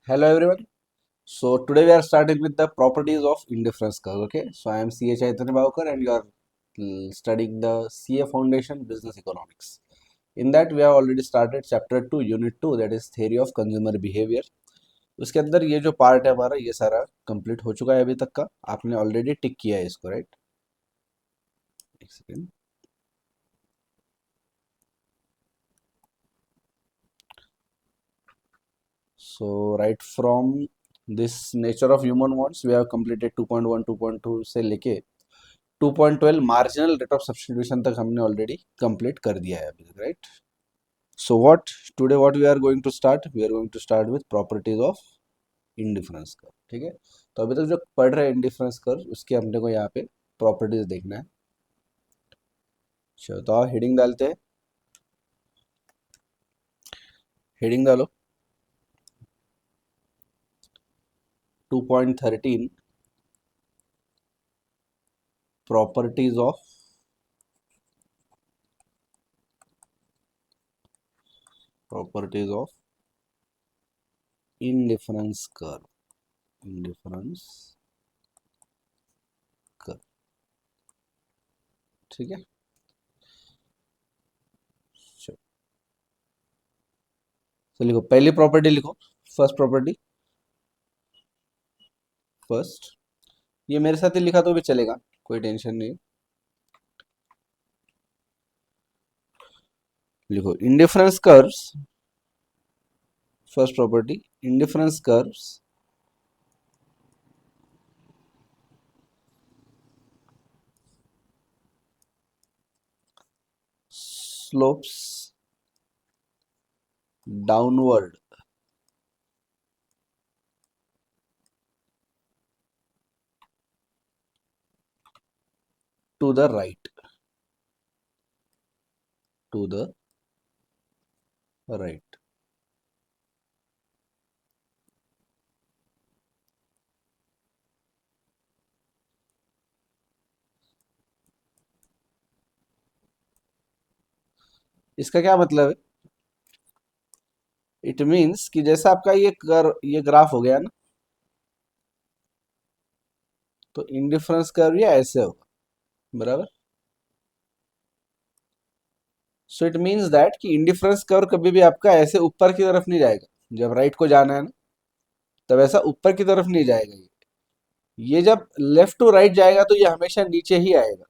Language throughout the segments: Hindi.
Hello everyone. So today we are starting with the properties of indifference curve. Okay. So I am CA Chaitanya Bhavkar and you are studying the CA Foundation Business Economics. In that we have already started chapter 2 unit 2, that is theory of consumer behavior. उसके अंदर ये जो पार्ट है हमारा ये सारा कंप्लीट हो चुका है अभी तक का. आपने ऑलरेडी टिक किया है इसको, राइट? एक second. So right from this nature of human wants we have completed 2.1 2.2 से लेके 2.12 मार्जिनल रेट ऑफ सब्स्टिट्यूशन तक हमने ऑलरेडी कंप्लीट कर दिया है अभी तक, right? So what we are going to start, we are going to start with properties of indifference curve. ठीक है, तो अभी तक जो पढ़ रहे हैं इंडिफरेंस कर्व उसके हमने को यहाँ पे प्रॉपर्टीज देखना है. चलो तो आप हेडिंग डालते हैं. हेडिंग डालो 2.13 properties of indifference curve. Indifference curve. ठीक है, चलो तो लिखो पहली प्रॉपर्टी लिखो. First property. फर्स्ट, ये मेरे साथ ही लिखा तो भी चलेगा, कोई टेंशन नहीं. लिखो indifference curves. First property, indifference curves slopes downward to the right. To the right. इसका क्या मतलब है? इट मीन्स कि जैसा आपका ये ग्राफ हो गया ना, तो इंडिफरेंस कर्व ये ऐसे होगा, बराबर. सो इट मीन्स दैट कि इंडिफरेंस कर्व कभी भी आपका ऐसे ऊपर की तरफ नहीं जाएगा. जब राइट को जाना है ना, तब ऐसा ऊपर की तरफ नहीं जाएगा. ये जब लेफ्ट टू राइट जाएगा तो ये हमेशा नीचे ही आएगा.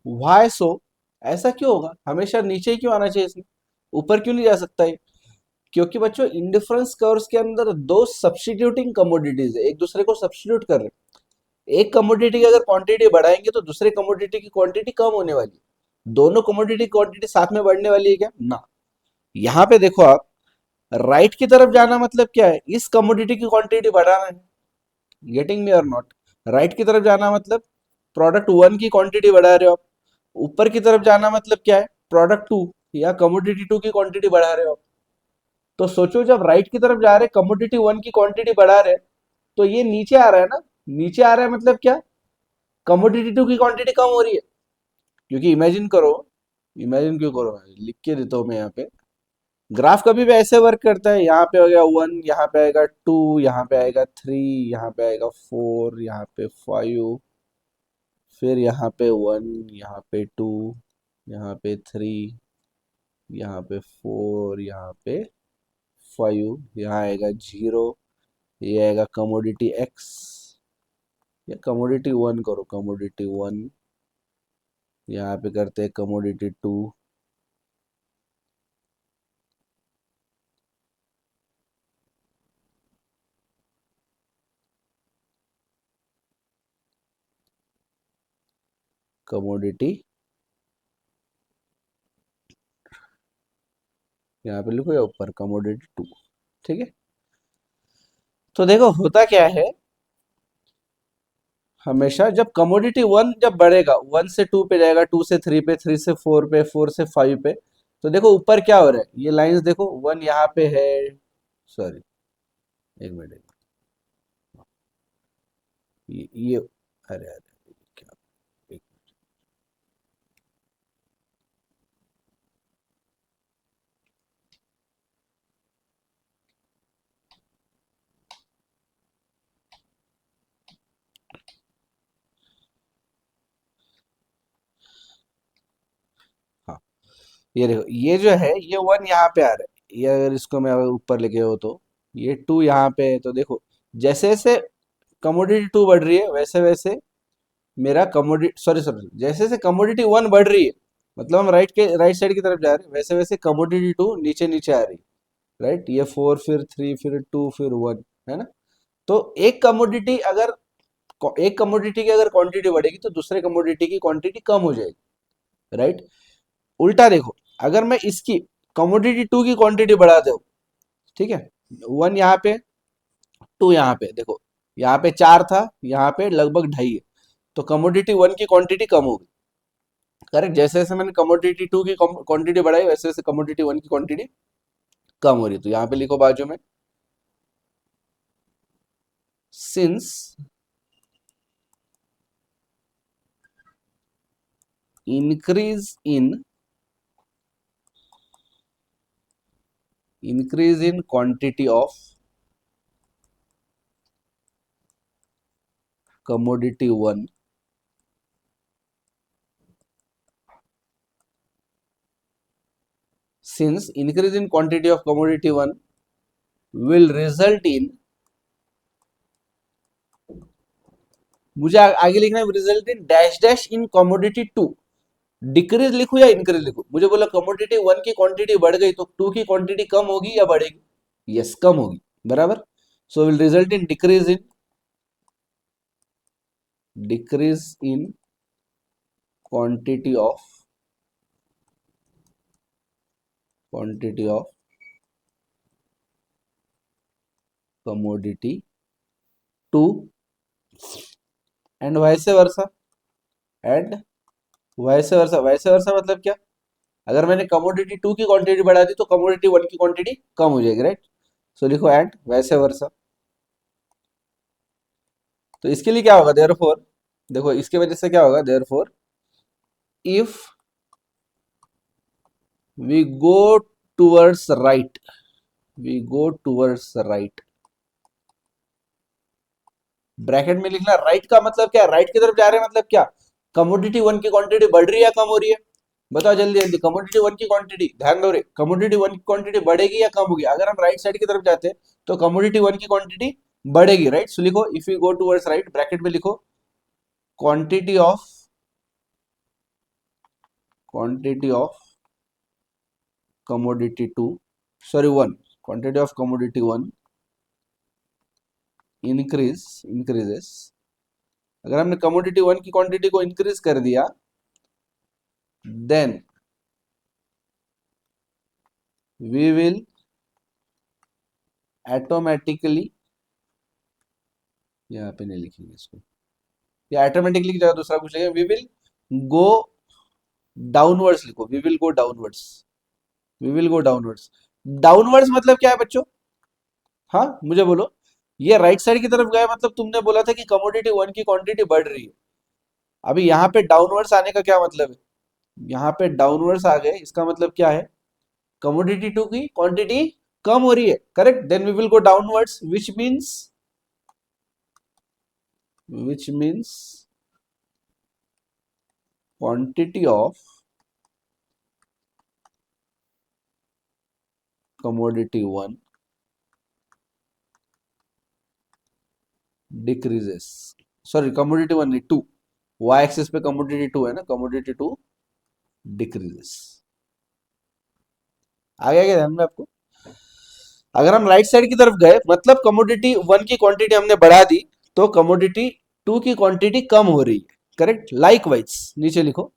वाई सो? ऐसा क्यों होगा? हमेशा नीचे ही क्यों आना चाहिए इसमें? ऊपर क्यों नहीं जा सकता है? क्योंकि बच्चों इंडिफरेंस कर्व्स के अंदर दो सब्स्टिट्यूटिंग कमोडिटीज है, एक दूसरे को सब्स्टिट्यूट कर रहे हैं. एक कमोडिटी की अगर क्वांटिटी बढ़ाएंगे तो दूसरे कमोडिटी की क्वांटिटी कम होने वाली है. दोनों कमोडिटी क्वांटिटी साथ में बढ़ने वाली है क्या? ना. यहाँ पे देखो आप, राइट की तरफ जाना मतलब क्या है? इस कमोडिटी की क्वांटिटी बढ़ाना है. गेटिंग मी और नॉट? राइट की तरफ जाना मतलब प्रोडक्ट वन की क्वांटिटी बढ़ा रहे हो आप. ऊपर की तरफ जाना मतलब क्या है? प्रोडक्ट टू या कमोडिटी टू की क्वांटिटी बढ़ा रहे हो आप. तो सोचो, जब राइट की तरफ जा रहे कमोडिटी वन की क्वांटिटी बढ़ा रहे, तो ये नीचे आ रहा है ना. नीचे आ रहा है मतलब क्या? कमोडिटी टू की क्वांटिटी कम हो रही है. क्योंकि इमेजिन करो, इमेजिन क्यों करो, लिख के देता हूं मैं यहाँ पे. ग्राफ कभी भी ऐसे वर्क करता है. यहाँ पे हो गया वन, यहाँ पे आएगा टू, यहाँ पे आएगा थ्री, यहाँ पे आएगा फोर, यहाँ पे फाइव, फिर यहाँ पे वन, यहाँ पे टू, यहाँ पे थ्री, यहाँ पे फोर, यहाँ पे फाइव, यहाँ आएगा जीरो. ये आएगा कमोडिटी एक्स या कमोडिटी वन. करो कमोडिटी वन. यहाँ पे करते हैं कमोडिटी टू. कमोडिटी, यहाँ पे लिखो या ऊपर कमोडिटी टू. ठीक है, तो देखो होता क्या है. हमेशा जब कमोडिटी वन जब बढ़ेगा, वन से टू पे जाएगा, टू से थ्री पे, थ्री से फोर पे, फोर से फाइव पे, तो देखो ऊपर क्या हो रहा है. ये लाइंस देखो, वन यहाँ पे है. सॉरी, एक मिनट. ये अरे अरे क्या, एक, ये देखो, ये जो है ये वन यहाँ पे आ रहा है, ये अगर इसको मैं अगर ऊपर लेके हो तो ये टू यहाँ पे है, तो देखो जैसे जैसे कमोडिटी टू बढ़ रही है वैसे वैसे मेरा कमोडिटी, सॉरी सॉरी, जैसे जैसे कमोडिटी वन बढ़ रही है, मतलब हम राइट साइड की तरफ जा रहे हैं, वैसे वैसे कमोडिटी टू नीचे नीचे आ रही है। राइट, ये फोर फिर थ्री फिर टू फिर वन, है ना। तो एक कमोडिटी की अगर क्वांटिटी बढ़ेगी तो दूसरे कमोडिटी की क्वांटिटी कम हो जाएगी। राइट, उल्टा देखो, अगर मैं इसकी कमोडिटी टू की क्वांटिटी बढ़ा दूं, ठीक है, वन यहाँ पे टू यहाँ पे, देखो यहाँ पे चार था, यहाँ पे लगभग ढाई है, तो कमोडिटी वन की क्वांटिटी कम होगी। करेक्ट, जैसे जैसे मैंने कमोडिटी टू की क्वांटिटी बढ़ाई वैसे वैसे कमोडिटी वन की क्वांटिटी कम हो रही है। तो यहाँ पे लिखो बाजू में, since increase in quantity of commodity one since increase in quantity of commodity one will result in, मुझे आगे लिखना है, result in dash dash in commodity two. Decrease लिखूं या इंक्रीज लिखूं? मुझे बोला कमोडिटी वन की क्वांटिटी बढ़ गई तो टू की क्वांटिटी कम होगी या बढ़ेगी? यस, कम होगी, बराबर। So will result in decrease in quantity of commodity two and vice versa, and vice वर्सा मतलब क्या? अगर मैंने कमोडिटी टू की क्वांटिटी बढ़ा दी तो कमोडिटी वन की क्वांटिटी कम हो जाएगी। राइट, सो लिखो एंड वैसे वर्सा। तो इसके लिए क्या होगा, देयरफॉर, देखो इसके वजह से क्या होगा, therefore if we go towards right, we go towards right, bracket में लिखना, राइट का मतलब क्या, राइट की तरफ जा रहे हैं मतलब क्या, कमोडिटी वन की क्वांटिटी बढ़ रही है या कम हो रही है? बताओ जल्दी जल्दी, कमोडिटी वन की क्वांटिटी, ध्यान दो रे, कमोडिटी वन की क्वांटिटी बढ़ेगी या कम होगी? अगर हम राइट साइड की तरफ जाते हैं तो कमोडिटी वन की क्वांटिटी बढ़ेगी। राइट, सो लिखो if you go towards right, bracket में लिखो quantity of commodity two, sorry one, quantity of commodity one increases. अगर हमने कमोडिटी वन की क्वांटिटी को इंक्रीज कर दिया, देन वी विल ऑटोमेटिकली, यहाँ पे नहीं लिखेंगे इसको, या ऑटोमेटिकली की जगह दूसरा कुछ लिखेंगे, वी विल गो डाउनवर्ड्स लिखो, we will go downwards, we will go downwards. Downwards मतलब क्या है बच्चों? हाँ मुझे बोलो, ये राइट साइड की तरफ गया मतलब तुमने बोला था कि कमोडिटी वन की क्वांटिटी बढ़ रही है। अभी यहाँ पे डाउनवर्ड्स आने का क्या मतलब है? यहाँ पे डाउनवर्ड्स आ गए, इसका मतलब क्या है, कमोडिटी टू की क्वांटिटी कम हो रही है। Correct, then we will go downwards, which means quantity of commodity one decreases, sorry commodity one नहीं, टू, वाई एक्सिस पे कमोडिटी टू है ना, कमोडिटी टू डिक्रीजेस। आ गया क्या ध्यान में आपको? अगर हम राइट साइड की तरफ गए मतलब कमोडिटी वन की क्वांटिटी हमने बढ़ा दी, तो कमोडिटी टू की क्वांटिटी कम हो रही है। करेक्ट, लाइक वाइज नीचे लिखो,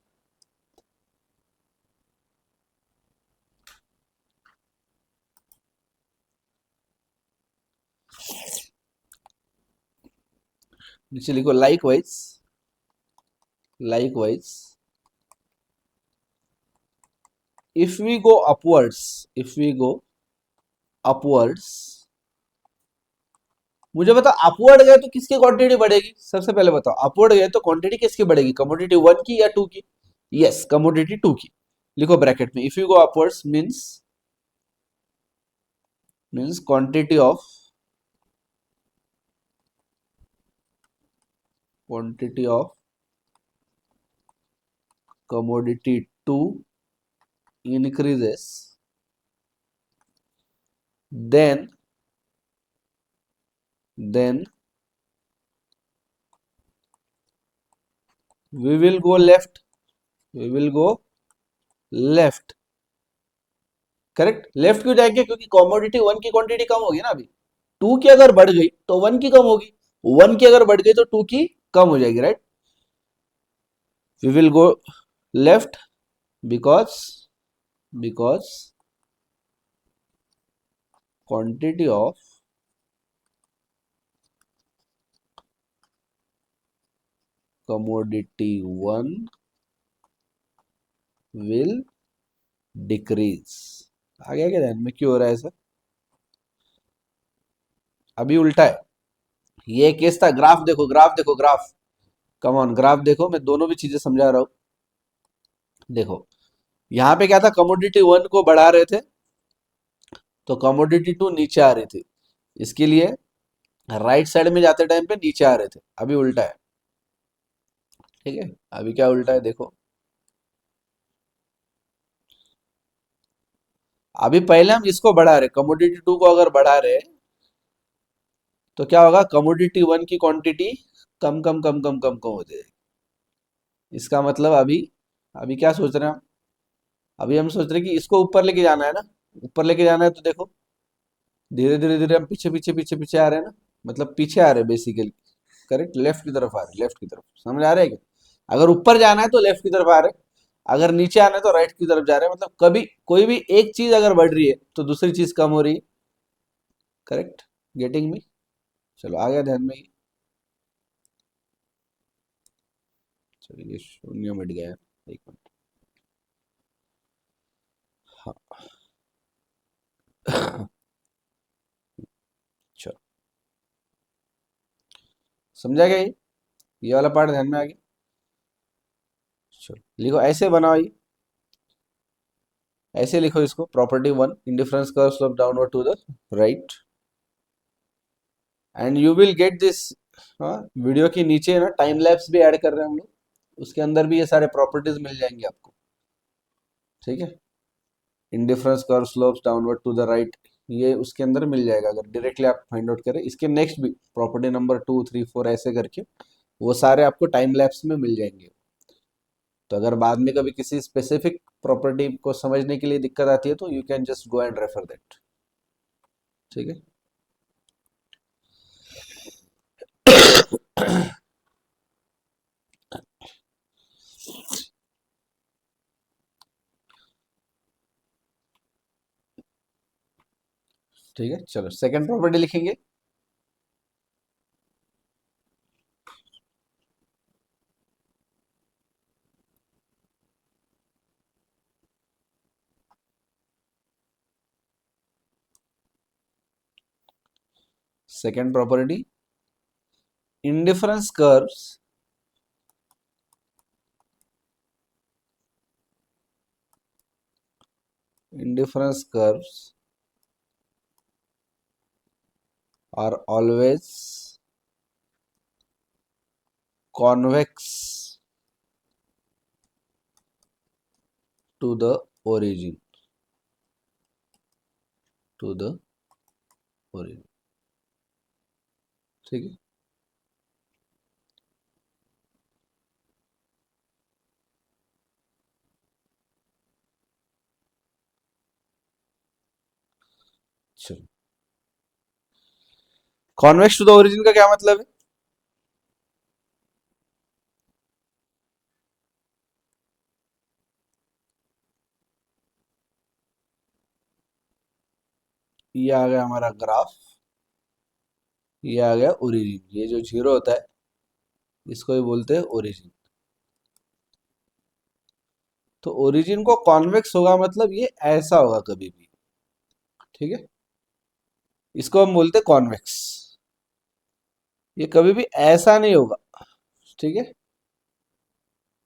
नीचे लिखो likewise if we go upwards, if we go upwards, मुझे बताओ अपवर्ड गए तो किसकी क्वांटिटी बढ़ेगी? सबसे पहले बताओ, अपवर्ड गए तो क्वांटिटी किसकी बढ़ेगी, कमोडिटी वन की या टू की? यस, कमोडिटी टू की। लिखो ब्रैकेट में, if you go upwards means quantity of commodity two increases, then we will go left. We will go left. Correct, left क्यों जाएंगे? क्योंकि कॉमोडिटी वन की क्वांटिटी कम होगी ना अभी। टू की अगर बढ़ गई तो वन की कम होगी, वन की अगर बढ़ गई तो टू की कम हो जाएगी, right? We will go left because quantity of commodity one will decrease. आ गया क्या ध्यान में क्यों हो रहा है ऐसा? अभी उल्टा है। ये केस था, ग्राफ देखो, ग्राफ देखो, ग्राफ। कम ऑन, ग्राफ देखो, मैं दोनों भी चीजें समझा रहा हूं। देखो यहाँ पे क्या था, कमोडिटी वन को बढ़ा रहे थे तो कमोडिटी टू नीचे आ रही थी, इसके लिए राइट साइड में जाते टाइम पे नीचे आ रहे थे। अभी उल्टा है, ठीक है? अभी क्या उल्टा है देखो। अभी पहले हम इसको बढ़ा रहे, कमोडिटी टू को अगर बढ़ा रहे तो क्या होगा, कमोडिटी वन की क्वांटिटी कम कम कम कम कम कम हो जाएगी। इसका मतलब अभी अभी क्या सोच रहे हैं हम? अभी हम सोच रहे हैं कि इसको ऊपर लेके जाना है ना। ऊपर लेके जाना है तो देखो धीरे धीरे धीरे हम पीछे पीछे पीछे पीछे आ रहे हैं ना, मतलब पीछे आ रहे हैं बेसिकली। करेक्ट, लेफ्ट की तरफ आ रहे हैं, लेफ्ट की तरफ। समझ आ रहा है क्या? अगर ऊपर जाना है तो लेफ्ट की तरफ आ रहे हैं, अगर नीचे आना है तो राइट की तरफ जा रहे हैं। मतलब कभी कोई भी एक चीज अगर बढ़ रही है तो दूसरी चीज कम हो रही है। Correct, getting me? चलो आ गया ध्यान में ये? चलो ये शून्य मिट गया है। एक मिनट। हाँ चलो, समझा गया ये वाला पार्ट ध्यान में आ गया? चलो लिखो, ऐसे बनाओ ये, ऐसे लिखो इसको, property one, indifference curve slope downward to the right, and you will get this. हाँ, वीडियो के नीचे ना टाइम लैप्स भी ऐड कर रहे हैं हम लोग, उसके अंदर भी ये सारे प्रॉपर्टीज मिल जाएंगे आपको, ठीक है? Indifference curve slopes downward to the right, ये उसके अंदर मिल जाएगा अगर डायरेक्टली आप फाइंड आउट करें। इसके नेक्स्ट भी property number two three four ऐसे करके वो सारे आपको टाइम लैप्स में मिल जाएंगे। तो अगर बाद में कभी किसी स्पेसिफिक प्रॉपर्टी को समझने के लिए दिक्कत आती है तो you can just go and refer that, ठीक है? ठीक है, चलो सेकंड प्रॉपर्टी लिखेंगे। Second property, indifference curves indifference curves are always convex to the origin, to the origin, ठीक है? चलो, कॉन्वेक्स टू द ओरिजिन का क्या मतलब है? ये आ गया हमारा ग्राफ, ये आ गया ओरिजिन। ये जो जीरो होता है इसको ही बोलते हैं ओरिजिन। तो ओरिजिन को कॉन्वेक्स होगा मतलब ये ऐसा होगा कभी भी, ठीक है? इसको हम बोलते हैं कॉन्वेक्स। ये कभी भी ऐसा नहीं होगा, ठीक है?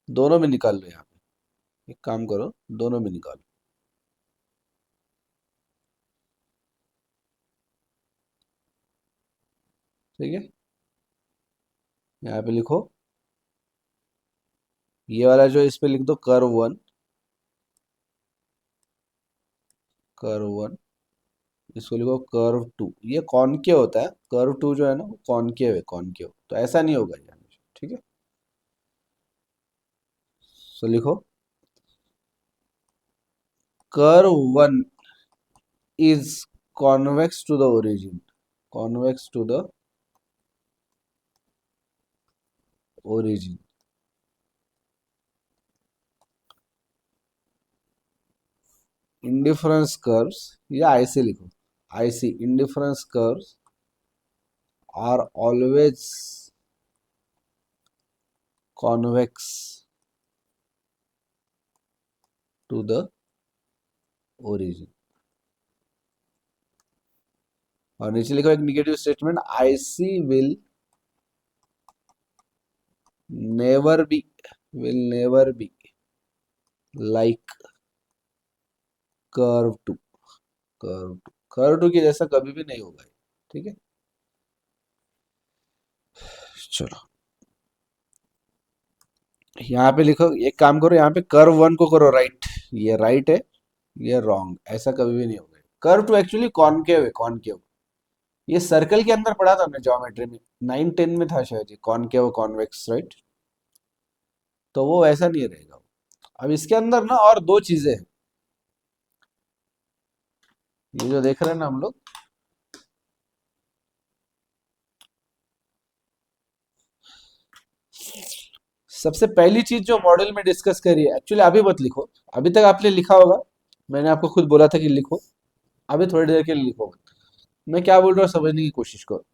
दोनों में निकाल लो यहाँ पे, एक काम करो, दोनों में निकालो, ठीक है? यहाँ पे लिखो, ये वाला जो इस पे लिख दो कर्व वन, कर्व वन, इसको लिखो कर्व टू। ये कॉनकेव होता है, कर्व टू जो है ना वो कॉनकेव है, कॉनकेव। तो ऐसा नहीं होगा ये हमेशा, ठीक है। तो लिखो curve one is convex to the origin, convex to the origin. Indifference curves, या ऐसे लिखो, ऐसी indifference curves are always convex to the origin. और नीचे लिखो एक negative statement, IC never be will never be like curve two, curve two के जैसा कभी भी नहीं होगा, ठीक है। चलो यहाँ पे लिखो, एक काम करो, यहाँ पे कर्व वन को करो राइट, ये राइट है, ये रॉन्ग, ऐसा कभी भी नहीं होगा। कर्व टू एक्चुअली कॉनकेव है, कॉनकेव। ये सर्कल के अंदर पढ़ा था हमने ज्योमेट्री में, 9-10 में था शायद, ये कॉनकेव कॉन्वेक्स, राइट। तो वो वैसा नहीं रहेगा। अब इसके अंदर ना और दो चीजें हैं, ये जो देख रहे हैं ना हम लोग, सबसे पहली चीज जो मॉडल में डिस्कस करी है, एक्चुअली अभी मत लिखो, अभी तक आपने लिखा होगा, मैंने आपको खुद बोला था कि लिखो, अभी थोड़ी देर के लिए लिखो। मैं क्या बोल रहा हूँ समझने की कोशिश करो।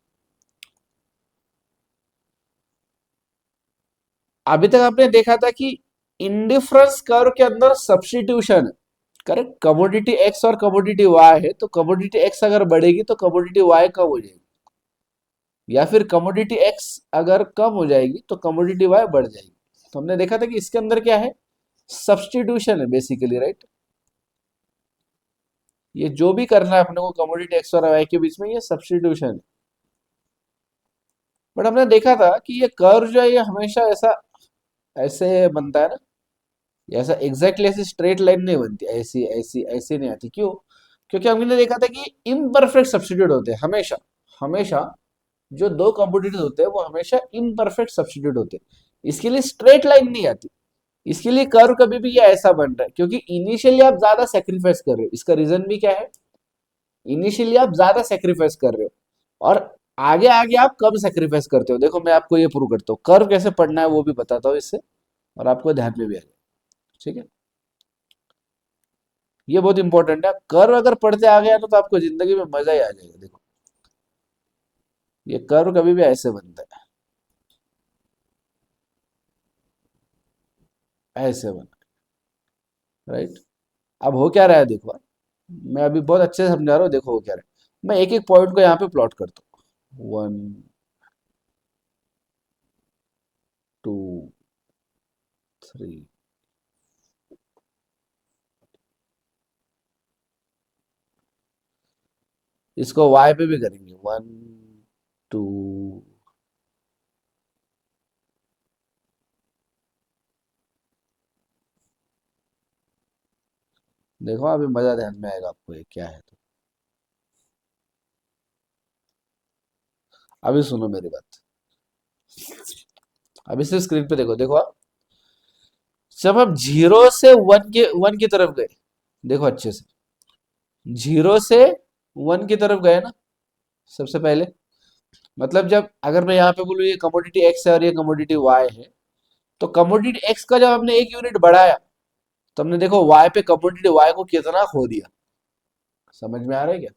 अभी तक आपने देखा था कि इंडिफरेंस कर्व के अंदर सब्स्टिट्यूशन है, करेक्ट। कमोडिटी एक्स और कमोडिटी वाई है, तो कमोडिटी एक्स अगर बढ़ेगी तो कमोडिटी वाई कम हो जाएगी, या फिर कमोडिटी एक्स अगर कम हो जाएगी तो कमोडिटी वाई बढ़ जाएगी। तो हमने देखा था कि इसके अंदर क्या है, सब्स्टिट्यूशन है बेसिकली, राइट। ये जो भी करना है अपने को कमोडिटी एक्स और वाई के बीच में, ये सब्स्टिट्यूशन है। बट हमने देखा था कि ये कर्व जो है ये हमेशा ऐसा ऐसे बनता है ना, ये ऐसा एग्जैक्टली ऐसी स्ट्रेट लाइन नहीं बनती, ऐसी ऐसी ऐसी नहीं आती। क्यों? क्योंकि हमने देखा था कि इम्परफेक्ट सब्स्टिट्यूट होते हैं हमेशा, हमेशा जो दो कॉम्पोजिट्स होते हैं वो हमेशा इम्परफेक्ट सब्स्टिट्यूट होते हैं, इसके लिए स्ट्रेट लाइन नहीं आती। इसके लिए कर्व कभी भी ये ऐसा बन रहा है क्योंकि इनिशियली आप ज्यादा सेक्रीफाइस कर रहे हो। इसका रीजन भी क्या है, इनिशियली आप ज्यादा सेक्रीफाइस कर रहे हो और आगे आगे आप कम सेक्रीफाइस करते हो। देखो मैं आपको ये प्रूव करता हूँ, कर्व कैसे पढ़ना है वो भी बताता हूँ इससे, और आपको ध्यान में भी आ जाएगा, ठीक है। ये बहुत इंपॉर्टेंट है, कर्व अगर पढ़ते आ गया तो आपको जिंदगी में मजा ही आ जाएगा। देखो ये कर्व कभी भी ऐसे बनता है, ऐसे बना, राइट। अब हो क्या रहा है देखो, मैं अभी बहुत अच्छे से समझा रहा हूँ, देखो हो क्या रहा है। मैं एक एक पॉइंट को यहाँ पे प्लॉट करता हूँ, 1 2 3। इसको वाई पे भी करेंगे, 1 2। देखो अभी मजा ध्यान में आएगा आपको ये क्या है। तो अभी सुनो मेरी बात, अभी सिर्फ स्क्रीन पे देखो, देखो आप, जब आप जीरो से वन की तरफ गए, देखो अच्छे से, जीरो से वन की तरफ गए ना सबसे पहले, मतलब जब अगर मैं यहाँ पे बोलूँ ये कमोडिटी एक्स है और ये कमोडिटी वाई है, तो कमोडिटी एक्स का जब हमने एक यूनिट बढ़ाया तो हमने देखो वाई पे कमोडिटी वाई को कितना खो दिया। समझ में आ रहा है क्या?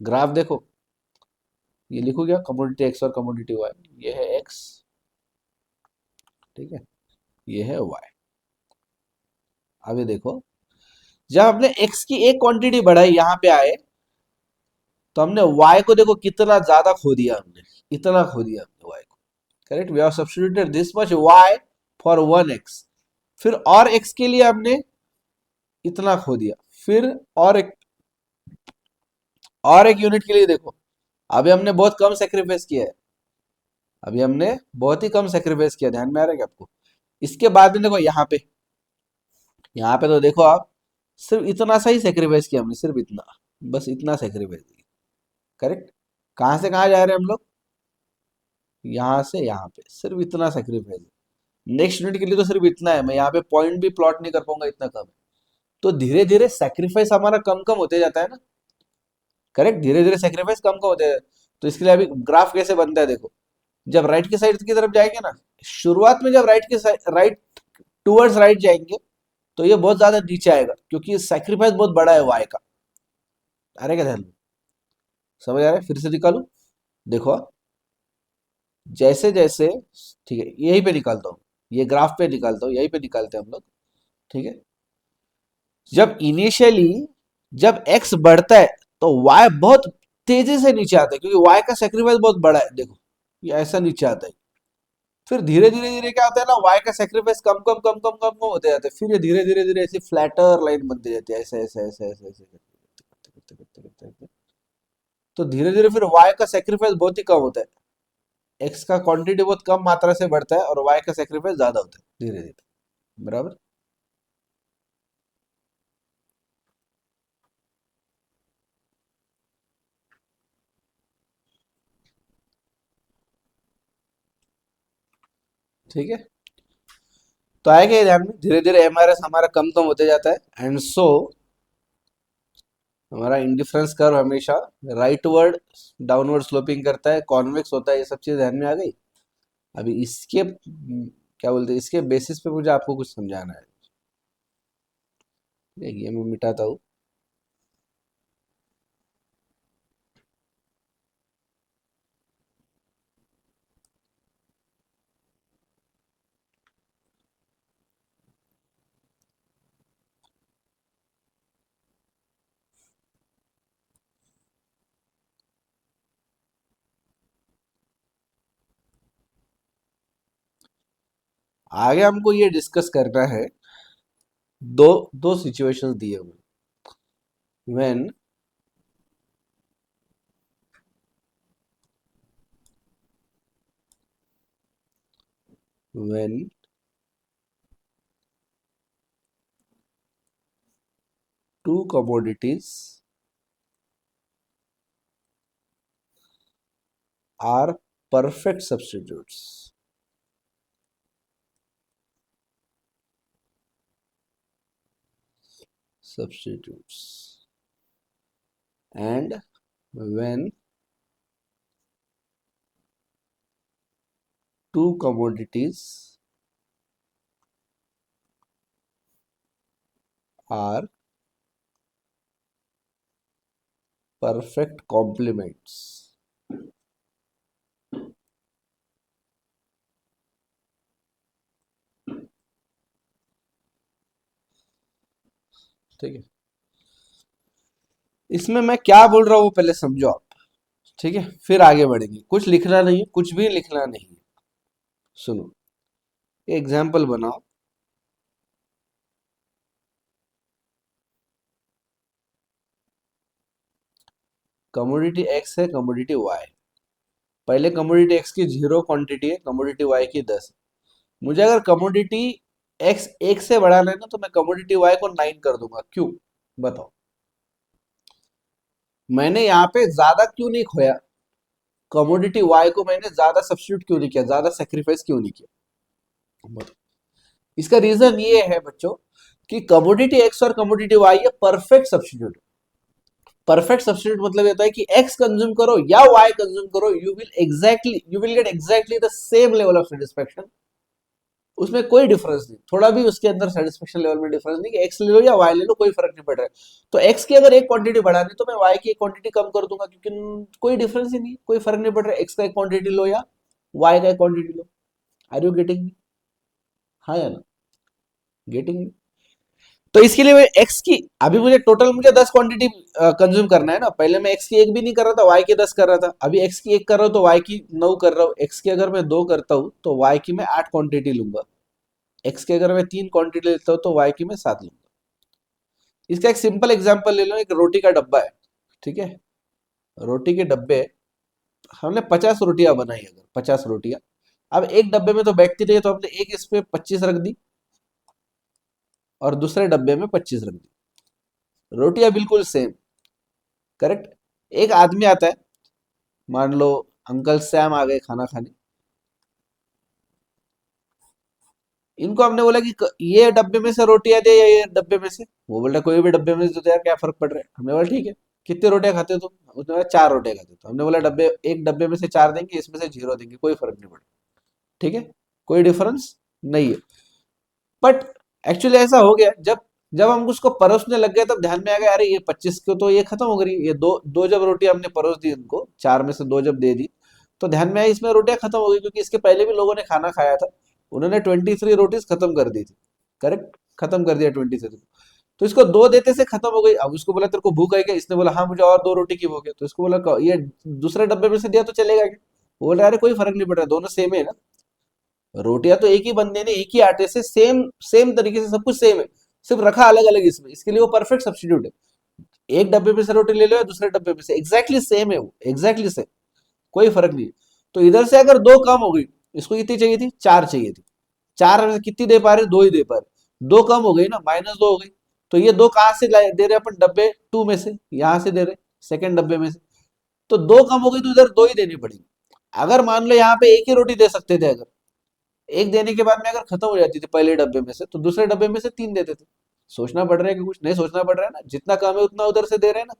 ग्राफ देखो, ये लिखो क्या, कमोडिटी एक्स और कमोडिटी वाई, ये है एक्स, ठीक है, ये है वाई। अभी देखो जब हमने एक्स की एक क्वांटिटी बढ़ाई यहाँ पे आए, तो हमने वाई को देखो कितना ज्यादा खो दिया, हमने इतना खो दिया हमने वाई को, correct. We have substituted this much Y for 1x, फिर और x के लिए हमने इतना खो दिया, फिर और एक यूनिट के लिए देखो, अभी हमने बहुत कम सेक्रीफाइस किया है, अभी हमने बहुत ही कम सेक्रीफाइस किया, ध्यान में आ रहा है क्या आपको? इसके बाद में देखो यहाँ पे तो देखो आप सिर्फ इतना सा ही सेक्रीफाइस किया हमने, सिर्फ इतना, बस इतना सेक्रीफाइस किया। करेक्ट। कहाँ से कहाँ जा रहे हैं हम लोग? यहाँ से यहाँ पे, सिर्फ इतना सेक्रीफाइस है। नेक्स्ट यूनिट के लिए तो सिर्फ इतना है, मैं यहाँ पे पॉइंट भी प्लॉट नहीं कर पाऊंगा, इतना कम है। तो धीरे धीरे सेक्रीफाइस हमारा कम कम होते जाता है ना। करेक्ट, धीरे धीरे सेक्रीफाइस कम कम होते हैं। तो इसके लिए अभी ग्राफ कैसे बनता है देखो। जब राइट की साइड की तरफ जाएंगे ना, शुरुआत में जब राइट की साइड, राइट टूवर्ड्स राइट जाएंगे, तो ये बहुत ज्यादा नीचे आएगा, क्योंकि सेक्रीफाइस बहुत बड़ा है वाई का। आ रहा है क्या ध्यान में? समझ आ रहा है? फिर से निकालू, देखो, जैसे जैसे, ठीक है, यहीं पे निकालता हूँ, ये ग्राफ पे निकालता हूँ, यहीं पे निकालते हैं हम लोग। ठीक है, जब इनिशियली जब x बढ़ता है, तो y बहुत तेजी से नीचे आता है, क्योंकि y का सेक्रीफाइस बहुत बड़ा है। देखो, ये ऐसा नीचे आता है। फिर धीरे धीरे धीरे क्या होता है ना, y का सेक्रीफाइस कम कम कम कम कम कम होते जाते हैं। फिर ये धीरे धीरे धीरे ऐसी फ्लैटर लाइन बनती जाती है, ऐसे ऐसे ऐसे ऐसे ऐसे करते। तो धीरे धीरे फिर y का सेक्रीफाइस बहुत ही कम होता है, x का क्वांटिटी बहुत कम मात्रा से बढ़ता है, और y का सेक्रीफाइस ज्यादा होता है धीरे धीरे। बराबर। ठीक है, तो आएगा ये ध्यान में, धीरे धीरे एमआरएस हमारा कम कम होते जाता है, एंड सो हमारा इंडिफरेंस कर्व हमेशा राइटवर्ड डाउनवर्ड स्लोपिंग करता है, कॉन्वेक्स होता है। ये सब चीज ध्यान में आ गई। अभी इसके क्या बोलते हैं, इसके बेसिस पे मुझे आपको कुछ समझाना है। ये मैं मिटाता हूँ। आगे हमको ये डिस्कस करना है, दो दो सिचुएशंस दिए हुए। When when two commodities are perfect substitutes. Substitutes. And when two commodities are perfect complements. ठीक है, इसमें मैं क्या बोल रहा हूँ पहले समझो आप। ठीक है, फिर आगे बढ़ेंगे। कुछ लिखना नहीं है, कुछ भी लिखना नहीं है। सुनो, एग्जाम्पल बनाओ। कमोडिटी एक्स है, कमोडिटी वाई। पहले कमोडिटी एक्स की 0 क्वांटिटी है, कमोडिटी वाई की 10 है। मुझे अगर कमोडिटी एक्स 1 से बढ़ाना है ना, तो मैं कमोडिटी वाई को 9 कर दूंगा। क्यों बताओ? मैंने यहाँ पे ज्यादा क्यों नहीं खोया? कमोडिटी वाई को मैंने ज्यादा सब्स्टिट्यूट क्यों नहीं किया, ज्यादा सेक्रीफाइस क्यों नहीं किया? बताओ। इसका रीजन ये है बच्चों, कि कमोडिटी एक्स और कमोडिटी वाई ये परफेक्ट सब्स्टिट्यूट। परफेक्ट सब्स्टिट्यूट मतलब ये होता है कि एक्स कंज्यूम करो या वाई कंज्यूम करो, you will gate exactly the same level of satisfaction. उसमें कोई डिफरेंस नहीं, थोड़ा भी उसके अंदर सेटिस्फेक्शन लेवल में डिफरेंस नहीं, कि एक्स ले लो या वाई ले लो, कोई फर्क नहीं पड़ रहा है। तो एक्स की अगर एक क्वांटिटी बढ़ानी, तो मैं वाई की एक क्वांटिटी कम कर दूंगा, क्योंकि कोई डिफरेंस ही नहीं, कोई फर्क नहीं पड़ रहा है। एक्स का एक क्वांटिटी लो या वाई का एक क्वांटिटी लो। Are you getting me? हाँ या ना? गेटिंग? तो इसके लिए एक्स की, अभी मुझे 10 क्वांटिटी कंज्यूम करना है ना। पहले मैं एक्स की एक भी नहीं कर रहा था, वाई की 10 कर रहा था। अभी एक्स की एक कर रहा हूँ, तो वाई की 9 कर रहा हूँ। एक्स की अगर मैं 2 करता हूँ, तो वाई की मैं 8 क्वांटिटी लूंगा। एक्स की अगर मैं 3 क्वांटिटी लेता हूँ, तो वाई की मैं 7 लूंगा। इसका एक सिंपल एग्जांपल ले लो, एक रोटी का डब्बा है। ठीक है, रोटी के डब्बे, हमने 50 रोटियां बनाई, अगर 50 रोटियां, अब एक डब्बे में तो बैठती रही है, तो हमने एक इस पे 25 रख दी, और दूसरे डब्बे में 25 रख दी। रोटियां बिल्कुल सेम। करेक्ट। एक आदमी आता है, मान लो अंकल सैम आ गए खाना खाने। इनको हमने बोला कि ये डब्बे में से रोटियां दे या ये डब्बे में से। वो बोल रहा कोई भी डब्बे में से दे यार, क्या फर्क पड़ रहा है। हमने बोला ठीक है, कितने रोटियां खाते हो तुम। उसने बोला 4 रोटियां खाते हो। तो हमने बोला डब्बे, एक डब्बे में से 4 देंगे, इसमें से 0 देंगे, कोई फर्क नहीं पड़ेगा। ठीक है, कोई डिफरेंस नहीं है। बट एक्चुअली ऐसा हो गया, जब जब हम उसको परोसने लग गए तब ध्यान में आ गया, अरे ये 25 को तो ये खत्म हो गई। ये दो दो जब रोटियां हमने परोस दी उनको, 4 में से 2 जब दे दी, तो ध्यान में आया इसमें रोटियां खत्म हो गई, क्योंकि इसके पहले भी लोगों ने खाना खाया था। उन्होंने 23 रोटीज खत्म कर दी थी। करेक्ट, खत्म कर दिया 23। तो इसको 2 देते से खत्म हो गई। अब उसको बोला तेरे को भूख है क्या, इसने बोला हाँ मुझे और 2 रोटी की भूख है। तो इसको बोला ये दूसरे डब्बे में से दिया तो चलेगा क्या। वो बोल रहा है, अरे कोई फर्क नहीं पड़ रहा, दोनों सेम है ना। रोटियां तो एक ही बंदे ने एक ही आटे से सेम सेम तरीके से सब कुछ सेम है, सिर्फ रखा अलग अलग इसमें। इसके लिए वो परफेक्ट सब्स्टिट्यूट है। एक डब्बे में से रोटी ले लो या दूसरे डब्बे में से, एग्जैक्टली सेम है वो, एग्जैक्टली सेम, कोई फर्क नहीं है। तो इधर से अगर 2 कम हो गई, इसको कितनी चाहिए थी, 4 चाहिए थी। 4 में से कितनी दे पा रहे, 2 ही दे पा रहे। 2 कम हो गई ना, -2 हो गई। तो ये 2 कहां से दे रहे अपन, डब्बे 2 में से, यहां से दे रहे सेकंड डब्बे में से। तो 2 कम हो गई तो इधर 2 ही देनी पड़ेगी। अगर मान लो यहाँ पे एक ही रोटी दे सकते थे, अगर एक देने के बाद में अगर खत्म हो जाती थी पहले डब्बे में से, तो दूसरे डब्बे में से 3 देते थे। सोचना पड़ रहा है कि कुछ नहीं सोचना पड़ रहा है ना, जितना कम है उतना उधर से दे रहे हैं ना।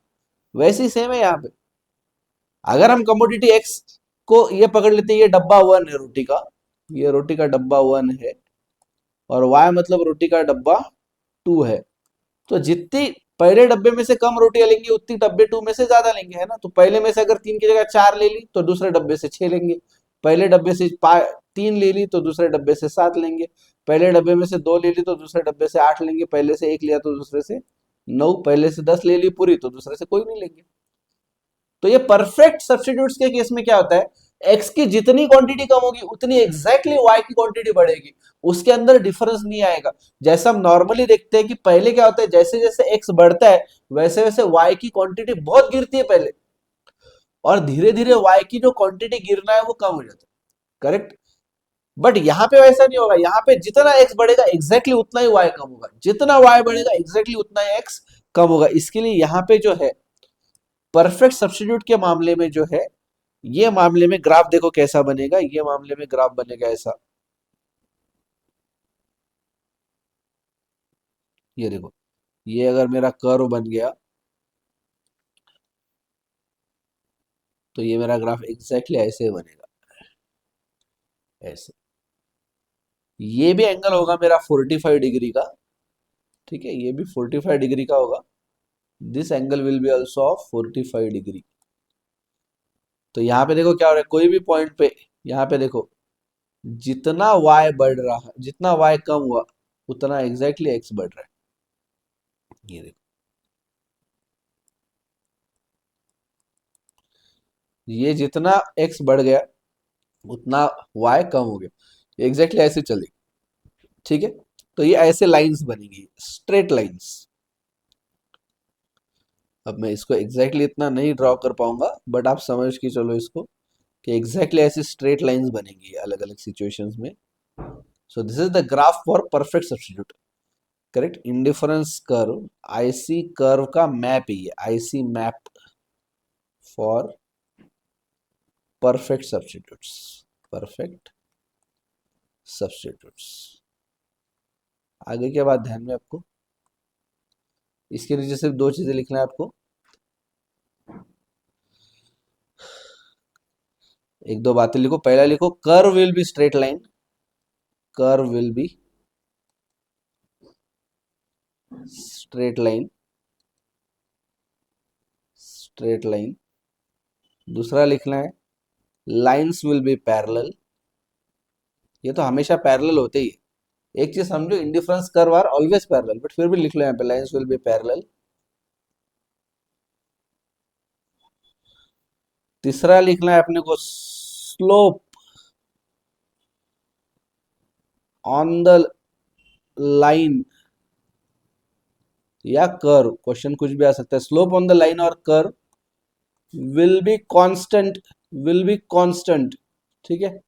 वैसे ही सेम है यहाँ पे। अगर हम कमोडिटी एक्स को ये पकड़ लेते हैं, ये डब्बा 1 है रोटी का, ये रोटी का डब्बा 1 है, और वाई मतलब रोटी का डब्बा 2 है। तो जितनी पहले डब्बे में से कम रोटियां लेंगे, उतनी डब्बे 2 में से ज्यादा लेंगे, है ना। तो पहले में से अगर 3 की जगह 4 ले ली, तो दूसरे डब्बे से 6 लेंगे। पहले डब्बे से 3 ले ली, तो दूसरे डब्बे से 7 लेंगे। पहले डब्बे में से 2 ले ली, तो दूसरे डब्बे से 8 लेंगे। पहले से 1 लिया तो दूसरे से 9। पहले से 10 ले ली पूरी, तो दूसरे से कोई नहीं लेंगे। तो ये परफेक्ट सब्स्टिट्यूट्स के केस में क्या होता है, एक्स की जितनी क्वांटिटी कम होगी, उतनी एग्जैक्टली वाई की क्वांटिटी बढ़ेगी। उसके अंदर डिफरेंस नहीं आएगा। जैसा हम नॉर्मली देखते हैं कि पहले क्या होता है, जैसे जैसे एक्स बढ़ता है, वैसे वैसे वाई की क्वांटिटी बहुत गिरती है पहले, और धीरे धीरे वाई की जो क्वांटिटी गिरना है वो कम हो जाता है। करेक्ट। बट यहाँ पे वैसा नहीं होगा। यहाँ पे जितना एक्स बढ़ेगा एग्जैक्टली उतना ही वाई कम होगा, जितना वाई बढ़ेगा एग्जैक्टली उतना ही एक्स कम होगा। इसके लिए यहाँ पे जो है परफेक्ट सब्स्टिट्यूट के मामले में जो है, ये मामले में ग्राफ देखो कैसा बनेगा। ये मामले में ग्राफ बनेगा ऐसा, ये देखो, ये अगर मेरा कर्व बन गया, तो ये मेरा ग्राफ एग्जैक्टली ऐसे बनेगा, ऐसे। ये भी एंगल होगा मेरा 45 डिग्री का। ठीक है, ये भी 45 डिग्री का होगा। This angle will be also of 45 degree. तो यहाँ पे देखो क्या हो रहा है, कोई भी पॉइंट पे, यहाँ पे देखो, जितना y बढ़ रहा है, जितना y कम हुआ, उतना एग्जैक्टली x बढ़ रहा है। ये देखो, ये जितना x बढ़ गया, उतना y कम हो गया। एग्जैक्टली ऐसे चलेगी। ठीक है, तो ये ऐसे लाइंस बनेंगी, स्ट्रेट लाइंस। अब मैं इसको एग्जैक्टली इतना नहीं ड्रॉ कर पाऊंगा, बट आप समझ के चलो इसको, कि एग्जैक्टली ऐसे स्ट्रेट लाइंस बनेंगी अलग अलग सिचुएशंस में। So this is the graph for perfect substitute. Correct. Indifference curve, IC curve का मैप ही है, IC map for perfect substitutes, perfect substitutes. आगे क्या बात ध्यान में आपको, इसके नीचे सिर्फ 2 चीजें लिखना है आपको। एक दो बातें लिखो। पहला लिखो, curve will be straight line, curve will be straight line, straight line. दूसरा लिखना है, लाइंस विल बी पैरेलल। ये तो हमेशा पैरेलल होते ही है। एक चीज समझो, indifference curve are always parallel, but फिर भी लिख लो यहाँ पे, लाइंस विल बी पैरेलल। तीसरा लिखना है अपने को, स्लोप ऑन द लाइन या कर्व, क्वेश्चन कुछ भी आ सकता है। स्लोप ऑन द लाइन और curve will be constant, will be constant. ठीक है,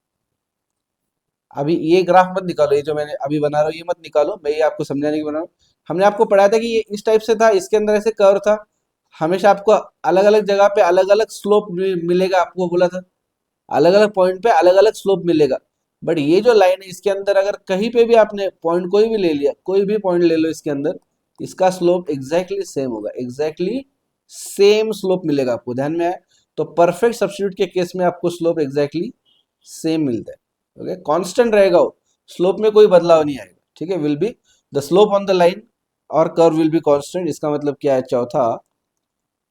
अभी ये ग्राफ मत निकालो, ये जो मैंने अभी बना रहा हूँ ये मत निकालो, मैं ये आपको समझाने की बना रहा हूँ। हमने आपको पढ़ाया था कि ये इस टाइप से था, इसके अंदर ऐसे कर्व था, हमेशा आपको अलग अलग जगह पे अलग अलग स्लोप मिलेगा, आपको बोला था अलग अलग पॉइंट पे अलग अलग स्लोप मिलेगा। बट ये जो लाइन है इसके अंदर अगर कहीं पे भी आपने पॉइंट कोई भी ले लिया, कोई भी पॉइंट ले लो इसके अंदर, इसका स्लोप एग्जैक्टली सेम होगा, एग्जैक्टली सेम स्लोप मिलेगा आपको, ध्यान में आए। तो परफेक्ट सब्स्टिट्यूट के केस में आपको स्लोप एग्जैक्टली सेम मिलता है, ओके, कांस्टेंट रहेगा वो, स्लोप में कोई बदलाव नहीं आएगा, ठीक है। Will be the slope on the line और कर्व विल बी कांस्टेंट। इसका मतलब क्या है, चौथा,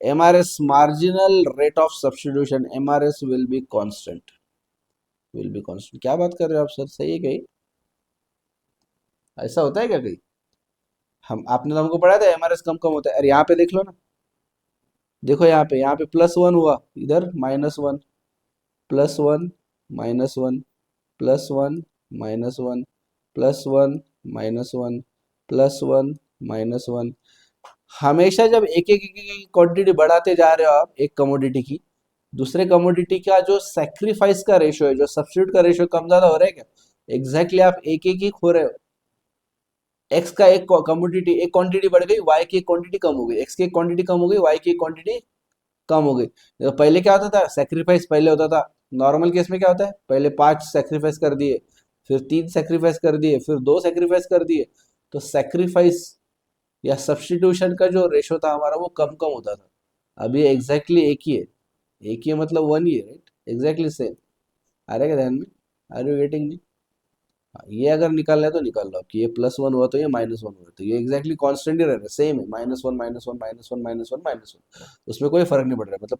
MRS marginal rate of substitution, MRS will be constant, will be constant। क्या बात कर रहे हो आप सर, सही है कहीं, ऐसा होता है क्या कहीं? हम आपने तो हमको पढ़ाया था MRS कम कम होता है, अरे यहाँ पे देख लो ना, देखो यहाँ पे +1 हुआ, इधर -1, +1 -1, +1 -1, +1 -1, +1 -1। हमेशा जब एक एक क्वांटिटी बढ़ाते जा रहे हो आप एक कमोडिटी की, दूसरे कमोडिटी का जो सेक्रीफाइस का रेशियो है, जो सब्स्टिट्यूट का रेशियो कम ज्यादा हो रहा है क्या? एग्जैक्टली आप एक एक ही खो रहे हो। एक्स का एक कमोडिटी, एक क्वांटिटी बढ़ गई, वाई की एक क्वांटिटी कम हो गई, एक्स की एक क्वांटिटी कम हो गई, वाई की एक क्वांटिटी कम हो गई। तो पहले क्या होता था, सेक्रीफाइस पहले होता था, नॉर्मल केस में क्या होता है, पहले 5 सेक्रीफाइस कर दिए, फिर 3 सेक्रीफाइस कर दिए, फिर 2 सेक्रीफाइस कर दिए, तो सेक्रीफाइस या सब्स्टिट्यूशन का जो रेशो था हमारा वो कम कम होता था। अभी एग्जैक्टली एक ही है, एक ही है मतलब 1 ही है, राइट, एग्जैक्टली सेम। आ रहा है क्या ध्यान में, आर यू गेटिंग मी? ये अगर निकालना है तो निकाल लो कि ये +1 हुआ तो ये -1 हुआ, तो ये एग्जैक्टली कांस्टेंट ही रह रहा है, सेम है, -1 -1 -1 -1 -1, उसमें कोई फर्क नहीं पड़ रहा है। मतलब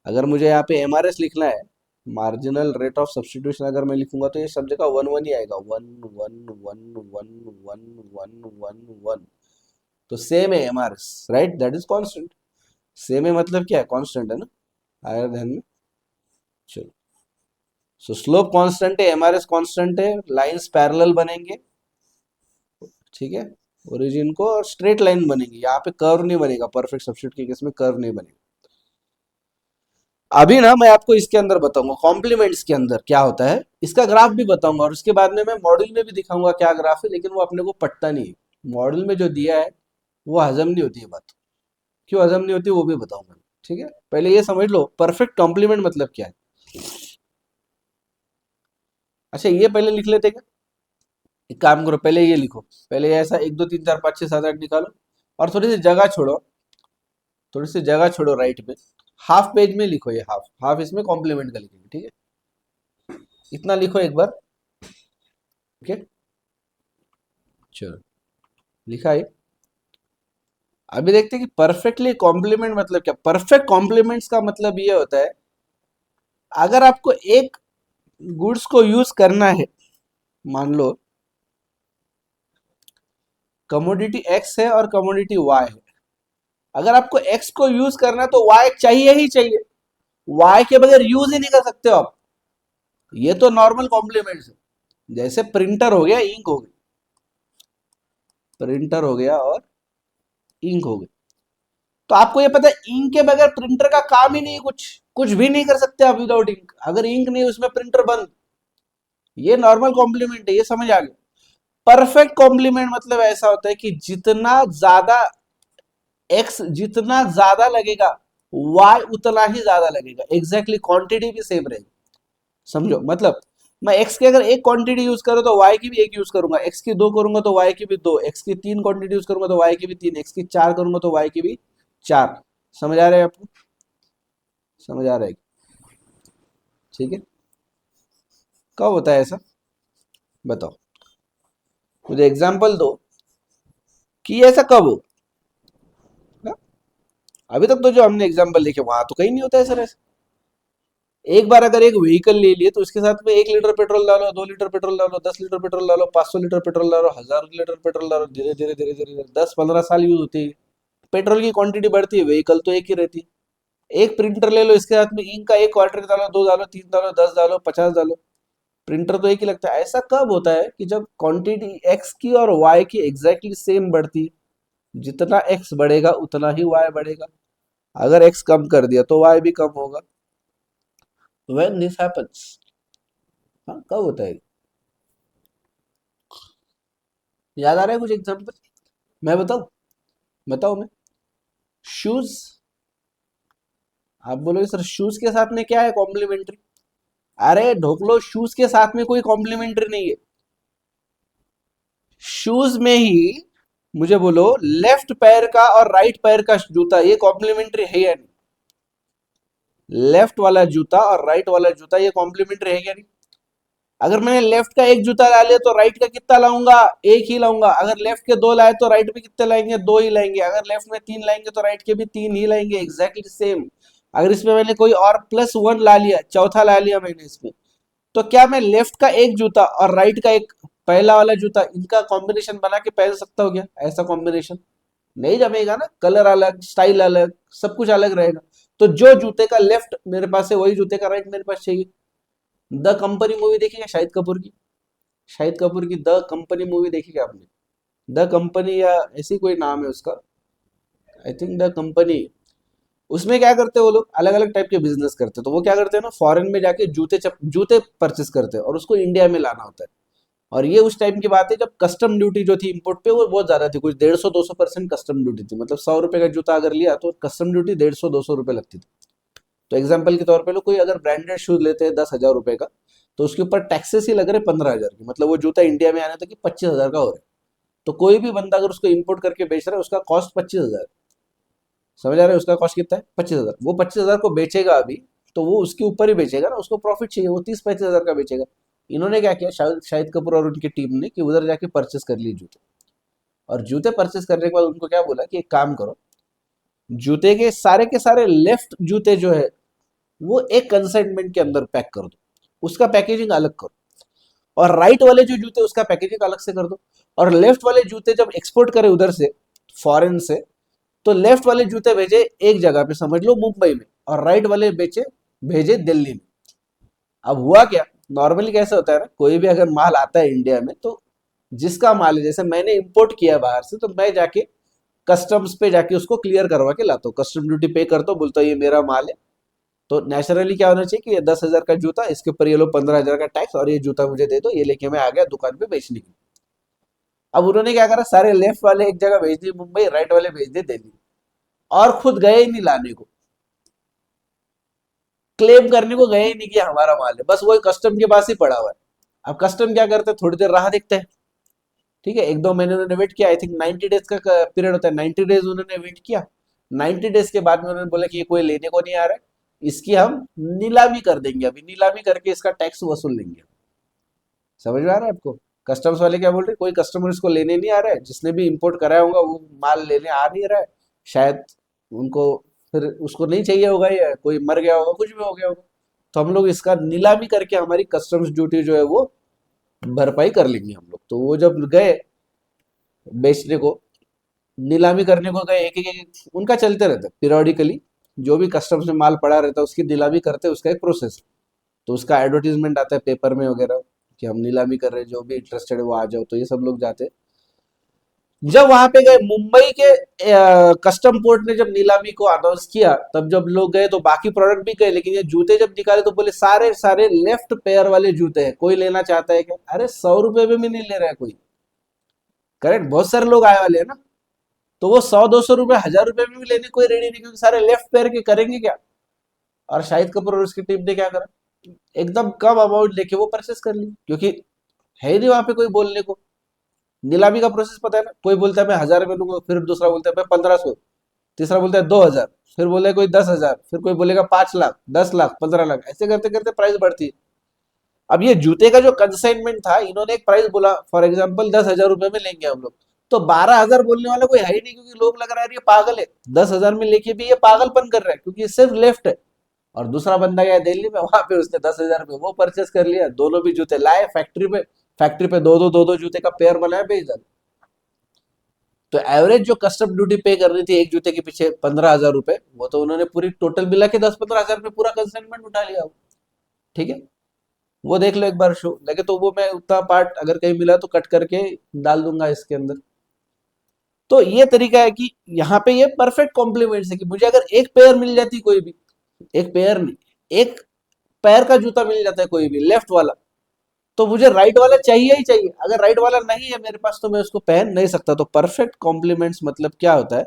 अगर मुझे यहाँ पे MRS लिखना है, मार्जिनल रेट ऑफ सब्स्टिट्यूशन, अगर मैं लिखूंगा तो ये सब जगह 1 1 ही आएगा, 1 1 1 1 1 1 1 1। तो सेम है MRS, right, that is constant. Same है मतलब क्या है, कांस्टेंट है ना, आया ध्यान में? चलो, सो स्लोप कांस्टेंट है, MRS कांस्टेंट है, लाइंस पैरेलल बनेंगे, ठीक है, ओरिजिन को, और स्ट्रेट लाइन बनेगी, यहाँ पे कर्व नहीं बनेगा, परफेक्ट सब्स्टिट्यूट के केस में कर्व नहीं बनेगा। अभी ना मैं आपको इसके अंदर बताऊंगा कॉम्प्लीमेंट्स के अंदर क्या होता है, इसका ग्राफ भी बताऊंगा, और उसके बाद में मैं मॉडल में भी दिखाऊंगा क्या ग्राफ है, लेकिन वो अपने को पटता नहीं है, मॉडल में जो दिया है वो हजम नहीं होती है बात, क्यों हजम नहीं होती वो भी बताऊंगा, ठीक है। पहले ये समझ लो परफेक्ट कॉम्प्लीमेंट मतलब क्या है। अच्छा ये पहले लिख लेते क्या, एक काम करो, पहले ये लिखो, पहले ऐसा 1 2 3 4 5 6 7 8 निकालो, और थोड़ी सी जगह छोड़ो, थोड़ी सी जगह छोड़ो राइट में, हाफ पेज में लिखो, ये हाफ हाफ इसमें कॉम्प्लीमेंट का लिखेंगे, ठीक है, इतना लिखो एक बार, ठीक है। चलो, लिखा है। अभी देखते हैं कि परफेक्टली कॉम्प्लीमेंट मतलब क्या। परफेक्ट कॉम्प्लीमेंट्स का मतलब ये होता है, अगर आपको एक गुड्स को यूज करना है, मान लो कमोडिटी एक्स है और कमोडिटी वाई है, अगर आपको एक्स को यूज करना है तो वाई चाहिए ही चाहिए, वाई के बगैर यूज ही नहीं कर सकते हो आप। ये तो नॉर्मल कॉम्प्लीमेंट्स है, जैसे प्रिंटर हो गया, इंक हो गई, प्रिंटर हो गया और इंक हो गई, तो आपको ये पता है इंक के बगैर प्रिंटर का काम ही नहीं, कुछ कुछ भी नहीं कर सकते आप विदाउट इंक, अगर इंक नहीं उसमें प्रिंटर बंद। ये नॉर्मल कॉम्प्लीमेंट है, ये समझ आ गया। परफेक्ट कॉम्प्लीमेंट मतलब ऐसा होता है कि जितना ज्यादा एक्स जितना ज्यादा लगेगा, वाई उतना ही ज्यादा लगेगा, एग्जैक्टली क्वांटिटी भी सेम रहेगी। समझो मतलब, मैं एक्स की अगर एक क्वांटिटी यूज करूँ तो वाई की भी एक यूज करूंगा, एक्स की 2 करूंगा तो वाई की भी 2, एक्स की 3 क्वांटिटी यूज करूंगा तो वाई की भी 3, एक्स की 4 करूंगा तो वाई की भी 4। समझ आ रहा है आपको, समझ आ रहा है, ठीक है। कब होता है ऐसा, बताओ, मुझे एग्जाम्पल दो कि ऐसा कब हो ना? अभी तक तो जो हमने एग्जाम्पल देखे वहां तो कहीं नहीं होता है सर ऐसा। एक बार अगर एक व्हीकल ले लिए तो उसके साथ में 1 लीटर पेट्रोल डालो, 2 लीटर पेट्रोल डालो, 10 लीटर पेट्रोल डालो, 500 लीटर पेट्रोल डालो, 1000 लीटर पेट्रोल डालो, धीरे धीरे धीरे धीरे 10 15 साल यूज होती है, पेट्रोल की क्वांटिटी बढ़ती है, व्हीकल तो एक ही रहती है। एक प्रिंटर ले लो, इसके साथ में इंक का एक क्वार्टर डालो, 2 डालो, 3 डालो, 10 डालो, 50 डालो, प्रिंटर तो एक ही लगता है। ऐसा कब होता है कि जब क्वांटिटी एक्स की और वाई की एग्जैक्टली सेम बढ़ती है, जितना एक्स बढ़ेगा उतना ही वाई बढ़ेगा, अगर एक्स कम कर दिया तो वाई भी कम होगा। व्हेन दिस हैपेंस, हाँ कब होता है? याद आ रहा है कुछ एग्जाम्पल? मैं बताऊं? बताओ मैं। शूज। आप बोलोगे सर शूज के साथ में क्या है कॉम्प्लीमेंट्री? अरे ढोकलो, शूज के साथ में कोई कॉम्प्लीमेंट्री नहीं है। शूज में ही मुझे बोलो, लेफ्ट पैर का और राइट पैर का जूता ये कॉम्प्लीमेंट्री है या नहीं? लेफ्ट वाला जूता और राइट वाला जूता ये कॉम्प्लीमेंट्री है या नहीं? अगर मैंने लेफ्ट का एक जूता ला लिया तो राइट का कितना लाऊंगा? एक ही लाऊंगा। अगर लेफ्ट के दो लाए तो राइट में कितने लाएंगे? दो ही लाएंगे। अगर लेफ्ट में तीन लाएंगे तो राइट के भी तीन ही लाएंगे, एग्जैक्टली सेम। अगर इसमें मैंने कोई और प्लस वन ला लिया, चौथा ला लिया मैंने इसमें, तो क्या मैं लेफ्ट का एक जूता और राइट का एक पहला वाला जूता इनका कॉम्बिनेशन बना के पहन सकता हूँ क्या? ऐसा कॉम्बिनेशन नहीं जमेगा ना। कलर अलग, स्टाइल अलग, सब कुछ अलग रहेगा। तो जो जूते का लेफ्ट मेरे पास है वही जूते का राइट मेरे पास चाहिए। द कंपनी मूवी देखी क्या शाहिद कपूर की? शाहिद कपूर की द कंपनी मूवी देखी क्या आपने? द कंपनी या ऐसी कोई नाम है उसका, आई थिंक द कंपनी। उसमें क्या करते हैं वो लोग, अलग अलग टाइप के बिजनेस करते हैं। तो वो क्या करते हैं ना, फॉरेन में जाके जूते परचेस करते हैं और उसको इंडिया में लाना होता है। और ये उस टाइम की बात है जब कस्टम ड्यूटी जो थी इंपोर्ट पे वो बहुत ज्यादा थी, कुछ 150-200% कस्टम ड्यूटी थी। मतलब 100 रुपए का जूता अगर लिया तो कस्टम ड्यूटी 150-200 रुपए लगती थी। तो एग्जाम्पल के तौर पे लोग कोई अगर ब्रांडेड शूज लेते हैं 10,000 रुपए का, तो उसके ऊपर टैक्सेस ही लग रहे 15,000 की। मतलब वो जूता इंडिया में आने तक 25,000 का हो रहा है। तो कोई भी बंदा अगर उसको इम्पोर्ट करके बेच रहा है उसका कॉस्ट 25,000। समझ आ रहा है? उसका कॉस्ट कितना है? 25,000। वो 25,000 को बेचेगा अभी, तो वो उसके ऊपर ही बेचेगा ना, उसको प्रॉफिट चाहिए, वो 30-35,000 का बेचेगा। इन्होंने क्या किया, शायद शाहिद कपूर और उनकी टीम ने, कि उधर जाके परचेस कर लिए जूते। और जूते परचेस करने के बाद उनको क्या बोला कि एक काम करो, जूते के सारे लेफ्ट जूते जो है वो एक कंसाइनमेंट के अंदर पैक कर दो, उसका पैकेजिंग अलग करो। और राइट वाले जो जूते उसका पैकेजिंग अलग से कर दो। और लेफ्ट वाले जूते जब एक्सपोर्ट करे उधर से, फॉरेन से, तो लेफ्ट वाले जूते भेजे एक जगह पे, समझ लो मुंबई में, और राइट वाले बेचे भेजे दिल्ली में। अब हुआ क्या, नॉर्मली कैसे होता है ना, कोई भी अगर माल आता है इंडिया में तो जिसका माल है, जैसे मैंने इंपोर्ट किया बाहर से, तो मैं जाके कस्टम्स पे जाके उसको क्लियर करवा के लाता हूँ, कस्टम ड्यूटी पे करता हूँ, बोलता हूँ ये मेरा माल है। तो नेचुरली क्या होना चाहिए कि ये 10,000 का जूता, इसके ऊपर ये लो 15,000 का टैक्स, और ये जूता मुझे दे दो, ये लेके मैं आ गया दुकान पे बेचने के लिए। अब उन्होंने क्या करा, सारे लेफ्ट वाले एक जगह भेज दिए मुंबई, राइट वाले भेज दिए दिल्ली, और खुद गए ही नहीं लाने को, क्लेम करने को गए ही नहीं कि हमारा माल है, बस वो कस्टम के पास ही पड़ा हुआ है। अब कस्टम क्या करते हैं, थोड़ी देर राह देखते हैं, ठीक है, 1-2 महीने उन्होंने वेट किया, आई थिंक 90 डेज का पीरियड होता है, 90 डेज उन्होंने वेट किया। 90 डेज के बाद में उन्होंने बोला कि ये कोई लेने को नहीं आ रहा है, इसकी हम नीलामी कर देंगे, अभी नीलामी करके इसका टैक्स वसूल लेंगे। समझ में आ रहा है आपको? कस्टम्स वाले क्या बोल रहे हैं, कोई कस्टमर इसको लेने नहीं आ रहा है, जिसने भी इंपोर्ट कराया होगा वो माल लेने आ नहीं रहा है, शायद उनको फिर उसको नहीं चाहिए होगा, या कोई मर गया होगा, कुछ भी हो गया होगा, तो हम लोग इसका नीलामी करके हमारी कस्टम्स ड्यूटी जो है वो भरपाई कर लेंगे हम लोग। तो वो जब गए बेचने को, नीलामी करने को गए, एक उनका चलते रहता है पीरियोडिकली, जो भी कस्टम्स में माल पड़ा रहता है उसकी नीलामी करते हैं, उसका एक प्रोसेस। तो उसका एडवर्टीजमेंट आता है पेपर में वगैरह कि हम नीलामी कर रहे हैं, जो भी इंटरेस्टेड है वो आ जाओ, तो ये सब लोग जाते हैं। जब वहां पे गए मुंबई के कस्टम पोर्ट ने जब नीलामी को अनाउंस किया, तब जब लोग गए तो बाकी प्रोडक्ट भी गए, लेकिन ये जूते जब निकाले तो बोले सारे सारे लेफ्ट पेयर वाले जूते हैं, कोई लेना चाहता है क्या? अरे 100 रुपए में भी नहीं ले रहा है कोई। करेक्ट, बहुत सारे लोग आए वाले हैं ना, तो वो 100-200 रुपए, 1,000 रुपए में भी लेने कोई रेडी नहीं, क्योंकि सारे लेफ्ट पेयर के करेंगे क्या? और शाहिद कपूर और उसकी टीम ने क्या करा, एकदम कम अमाउंट लेके वो परचेस कर ली, क्योंकि है ही नहीं वहां पे कोई बोलने को। नीलामी का प्रोसेस पता है ना, कोई बोलता है मैं 1,000 रुपए लूंगा, फिर दूसरा बोलता है मैं 1,500, तीसरा बोलता है 2,000, फिर बोले कोई 10,000, फिर कोई बोलेगा 5 लाख, 10 लाख, 15 लाख, ऐसे करते करते प्राइस बढ़ती है। अब ये जूते का जो कंसाइनमेंट था, इन्होंने एक प्राइस बोला, फॉर एग्जाम्पल 10,000 रुपए में लेंगे हम लोग, तो 12,000 बोलने वाला कोई है ही नहीं, क्योंकि लोग लग रहा है ये पागल है, 10,000 में लेके भी ये पागलपन कर रहा है, क्योंकि ये सिर्फ लेफ्ट है। और दूसरा बंदा गया दिल्ली में, वहां पे उसने 10,000 में वो परचेस कर लिया, दोनों भी जूते लाए फैक्ट्री पे, फैक्ट्री पे दो दो जूते का पेयर बनाया, बेच दिया। तो एवरेज जो कस्टम ड्यूटी पे करनी थी एक जूते के पीछे 15,000 रुपए, वो तो उन्होंने पूरी टोटल मिला के 10-15 हजार में पूरा कंसाइनमेंट उठा लिया। ठीक है, वो देख लो एक बार शो लगे तो, वो मैं उतना पार्ट अगर कहीं मिला तो कट करके डाल दूंगा इसके अंदर। तो ये तरीका है कि यहाँ पे ये परफेक्ट कॉम्प्लीमेंट्स है, कि मुझे अगर एक पेयर मिल जाती, कोई भी, एक पेयर नहीं, एक पैर का जूता मिल जाता है कोई भी लेफ्ट वाला, तो मुझे राइट वाला चाहिए ही चाहिए। अगर राइट वाला नहीं है मेरे पास तो मैं उसको पहन नहीं सकता। तो परफेक्ट कॉम्प्लीमेंट्स मतलब क्या होता है?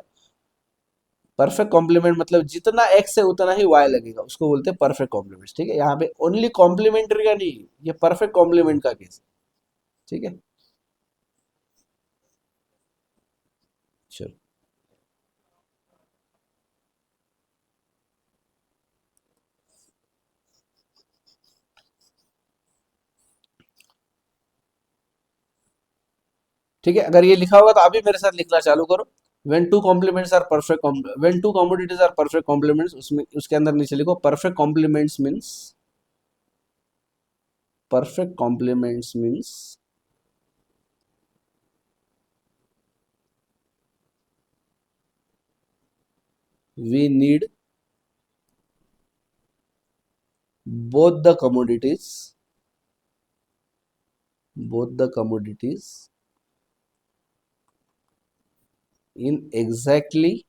परफेक्ट कॉम्प्लीमेंट मतलब जितना एक्स है उतना ही वाई लगेगा, उसको बोलते हैं परफेक्ट कॉम्प्लीमेंट्स। ठीक है, यहाँ पे ओनली कॉम्प्लीमेंट्री का नहीं, ये परफेक्ट कॉम्प्लीमेंट का केस। ठीक है, चलो। ठीक है, अगर ये लिखा होगा तो अभी मेरे साथ लिखना चालू करो। when two complements are perfect when two commodities are perfect complements, उसमें उसके अंदर नीचे लिखो perfect complements means, perfect complements means we need both the commodities, both the commodities in exactly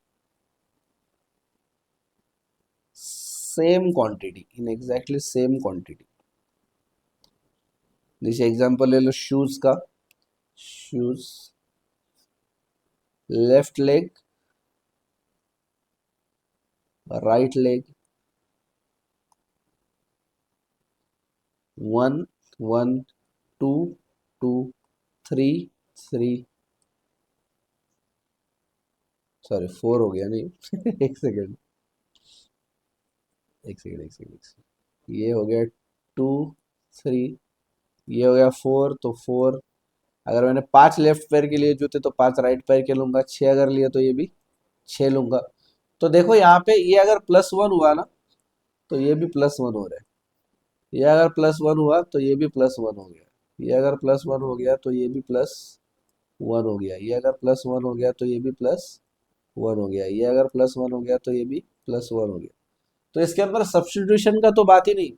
same quantity, in exactly same quantity। जैसे एग्जांपल ले लो शूज का, shoes left leg right leg, 1 1 2 2 3 3, sorry 4 हो गया नहीं एक सेकेंड, ये हो गया 2 3, ये हो गया 4, तो 4। अगर मैंने 5 लेफ्ट पैर के लिए जूते तो 5 राइट पैर के लूंगा, 6 अगर लिए तो ये भी 6 लूंगा। तो देखो यहाँ पे ये अगर +1 हुआ ना तो ये भी +1 हो रहा है, ये अगर +1 हुआ तो ये भी +1 हो गया, ये अगर +1 हो गया तो ये भी +1 हो गया, ये अगर +1 हो गया तो ये भी +1 हो गया, ये अगर +1 हो गया तो ये भी +1 हो गया। तो इसके अंदर सब्स्टिट्यूशन का तो बात ही नहीं,